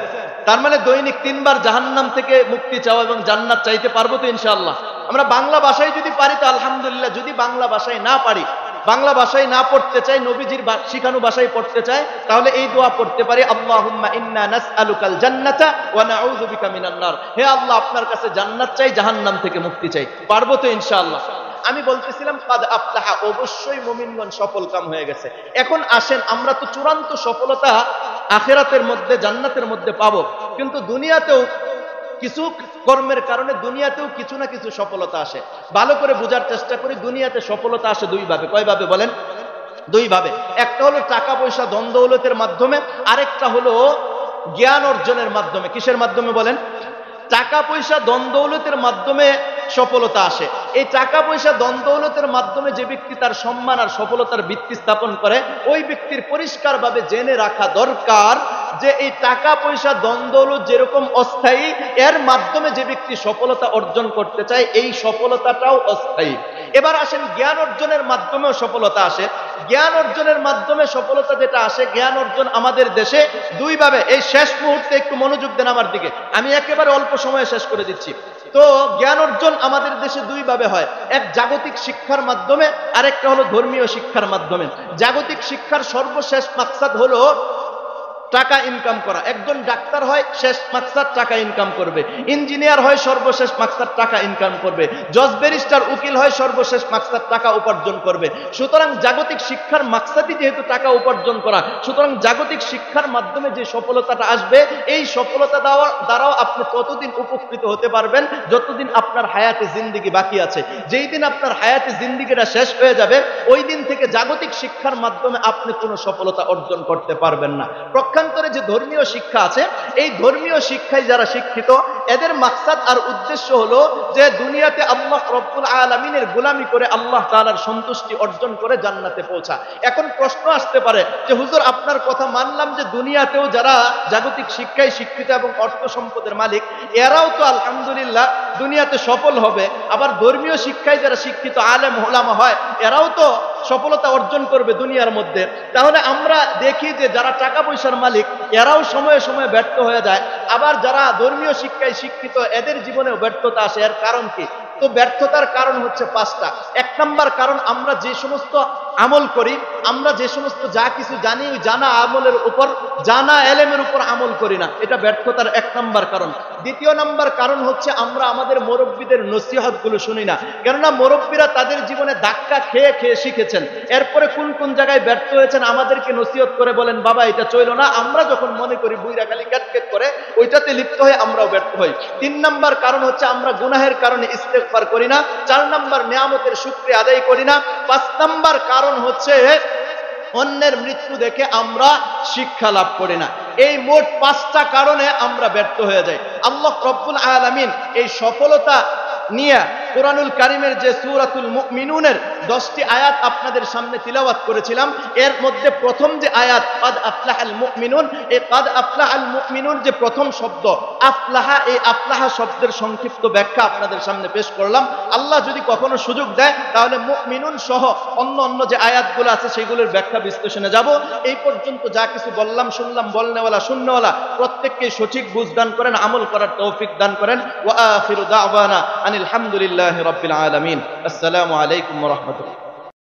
তার মানে দৈনিক 3 বার জাহান্নাম থেকে মুক্তি চাওয়া এবং জান্নাত চাইতে পারবো তো ইনশাআল্লাহ। আমরা বাংলা ভাষায় যদি পারি তো আলহামদুলিল্লাহ, যদি বাংলা ভাষায় না পারি, বাংলা ভাষায় না পড়তে চাই, নবীজির শিখানো ভাষায় পড়তে চাই, তাহলে এই দোয়া পড়তে পারি, আল্লাহুম্মা ইন্না নাসআলুকাল জান্নাতা ওয়া নাউযু বিকা মিনান নার, হে আল্লাহ আপনার কাছে জান্নাত চাই, জাহান্নাম থেকে মুক্তি চাই। পারবো তো ইনশাআল্লাহ? আমি বলতেছিলাম কাদ আফলাহা, অবশ্যই মুমিনগণ সফলকাম হয়ে গেছে। এখন আসেন, আমরা তো চূড়ান্ত সফলতা আখিরাতের মধ্যে, জান্নাতের মধ্যে পাবো, কিন্তু দুনিয়াতেও কিছু কর্মের কারণে দুনিয়াতেও কিছু না কিছু সফলতা আসে। ভালো করে বোঝার চেষ্টা করি, দুনিয়াতে সফলতা আসে 2 ভাবে। কয় ভাবে বলেন? 2 ভাবে। একটা হলো টাকা পয়সা ধন দৌলতের মাধ্যমে, আরেকটা হলো জ্ঞান অর্জনের মাধ্যমে। কিসের মাধ্যমে বলেন? টাকা পয়সা ধন দৌলতের মাধ্যমে সফলতা আসে। এই টাকা পয়সা ধন দৌলতের মাধ্যমে যে ব্যক্তি তার সম্মান আর সফলতার ভিত্তি স্থাপন করে, ওই ব্যক্তির পরিষ্কারভাবে জেনে রাখা দরকার যে এই টাকা পয়সা ধন দৌলত যেরকম অস্থায়ী, এর মাধ্যমে যে ব্যক্তি সফলতা অর্জন করতে চায়, এই সফলতাটাও অস্থায়ী। এবার আসেন, জ্ঞান অর্জনের মাধ্যমেও সফলতা আসে। জ্ঞান অর্জনের মাধ্যমে সফলতা যেটা আসে, জ্ঞান অর্জন আমাদের দেশে 2 ভাবে। এই শেষ মুহূর্তে একটু মনোযোগ দেন আমার দিকে, আমি একেবারে অল্প সময়ে শেষ করে দিচ্ছি। তো জ্ঞান অর্জন আমাদের দেশে 2 ভাবে হয়, এক জাগতিক শিক্ষার মাধ্যমে, আরেকটা হলো ধর্মীয় শিক্ষার মাধ্যমে। জাগতিক শিক্ষার সর্বশেষ মাকসাদ হলো টাকা ইনকাম করা। একজন ডাক্তার হয়, শেষ মাকসাদ টাকা ইনকাম করবে। ইঞ্জিনিয়ার হয়, সর্বশেষ মাকসাদ টাকা ইনকাম করবে। জজ ব্যারিস্টার উকিল হয়, সর্বশেষ মাকসাদ টাকা উপার্জন করবে। সুতরাং জাগতিক শিক্ষার মাকসাদই যেহেতু টাকা উপার্জন করা, সুতরাং জাগতিক শিক্ষার মাধ্যমে যে সফলতাটা আসবে, এই সফলতা দ্বারাও আপনি ততদিন উপকৃত হতে পারবেন যতদিন আপনার হায়াতে জিন্দিগি বাকি আছে। যেই দিন আপনার হায়াতে জিন্দিগিটা শেষ হয়ে যাবে, ওই দিন থেকে জাগতিক শিক্ষার মাধ্যমে আপনি কোনো সফলতা অর্জন করতে পারবেন না। পক্ষান্তরে যে ধর্মীয় শিক্ষা আছে, এই ধর্মীয় শিক্ষায় যারা শিক্ষিত, এদের মাকসাদ আর উদ্দেশ্য হলো যে দুনিয়াতে আল্লাহ রব্বুল আলামিনের গোলামি করে আল্লাহ তাআলার সন্তুষ্টি অর্জন করে জান্নাতে পৌঁছা। এখন প্রশ্ন আসতে পারে যে হুজুর, আপনার কথা মানলাম যে দুনিয়াতেও যারা জাগতিক শিক্ষায় শিক্ষিত এবং অর্থ সম্পদের মালিক, এরাও তো আলহামদুলিল্লাহ দুনিয়াতে সফল হবে, আবার ধর্মীয় শিক্ষায় যারা শিক্ষিত আলেম ওলামা হয়, এরাও তো সফলতা অর্জন করবে দুনিয়ার মধ্যে। তাহলে আমরা দেখি যে যারা টাকা পয়সার মালিক, এরাও সময়ে সময়ে ব্যর্থ হয়ে যায়, আবার যারা ধর্মীয় শিক্ষায় শিক্ষিত, এদের জীবনেও ব্যর্থতা আসে। এর কারণ কি? তো ব্যর্থতার কারণ হচ্ছে 5টা। 1 নম্বর কারণ, আমরা যে সমস্ত আমল করি, আমরা যে সমস্ত যা কিছু জানি, ওই জানা আমলের উপর, জানা এলেমের উপর আমল করি না, এটা ব্যর্থতার 1 নম্বর কারণ। 2 নম্বর কারণ হচ্ছে আমরা আমাদের মুরব্বীদের নসিহত গুলো শুনি না। কেননা মুরব্বীরা তাদের জীবনে ধাক্কা খেয়ে খেয়ে শিখেছেন, এরপরে কোন কোন জায়গায় ব্যর্থ হয়েছেন আমাদেরকে নসিহত করে বলেন, বাবা এটা চললো না। আমরা যখন মনে করি বুইরা খালি ক্যাটকেট করে, ওইটাতে লিপ্ত হয়ে আমরাও ব্যর্থ হই। 3 নম্বর কারণ হচ্ছে আমরা গুনাহের কারণে ইস্তেগফার করি না। 4 নম্বর নিয়ামতের শুকরিয়া আদায় করি না। 5 নম্বর কারণ হচ্ছে অন্যের মৃত্যু দেখে আমরা শিক্ষা লাভ করি না। এই মোট 5টা কারণে আমরা ব্যর্থ হয়ে যাই। আল্লাহ রব্বুল আলামিন এই সফলতা নিয়ে কোরআনুল কারীমের যে সূরাতুল মুমিনুনের 10টি আয়াত আপনাদের সামনে তিলাওয়াত করেছিলাম, এর মধ্যে প্রথম যে আয়াত কাদ আফলাহাল মুমিনুন, এই কাদ আফলাহাল মুমিনুন যে প্রথম শব্দ আফলাহা, এই আফলাহা শব্দের সংক্ষিপ্ত ব্যাখ্যা আপনাদের সামনে পেশ করলাম। আল্লাহ যদি কখনো সুযোগ দেয় তাহলে মুমিনুন সহ অন্য যে আয়াতগুলো আছে সেগুলোর ব্যাখ্যা বিশ্লেষণে যাব। এই পর্যন্ত যা কিছু বললাম, শুনলাম, বলনেওয়ালা শুননেওয়ালা প্রত্যেককে সঠিক বুঝ দান করেন, আমল করার তৌফিক দান করেন। ওয়া আখিরু দাওয়ানা আনিল হামদুলিল্লাহি রাব্বিল আলামিন। আসসালামু আলাইকুম ওয়া রাহমাতুল্লাহ।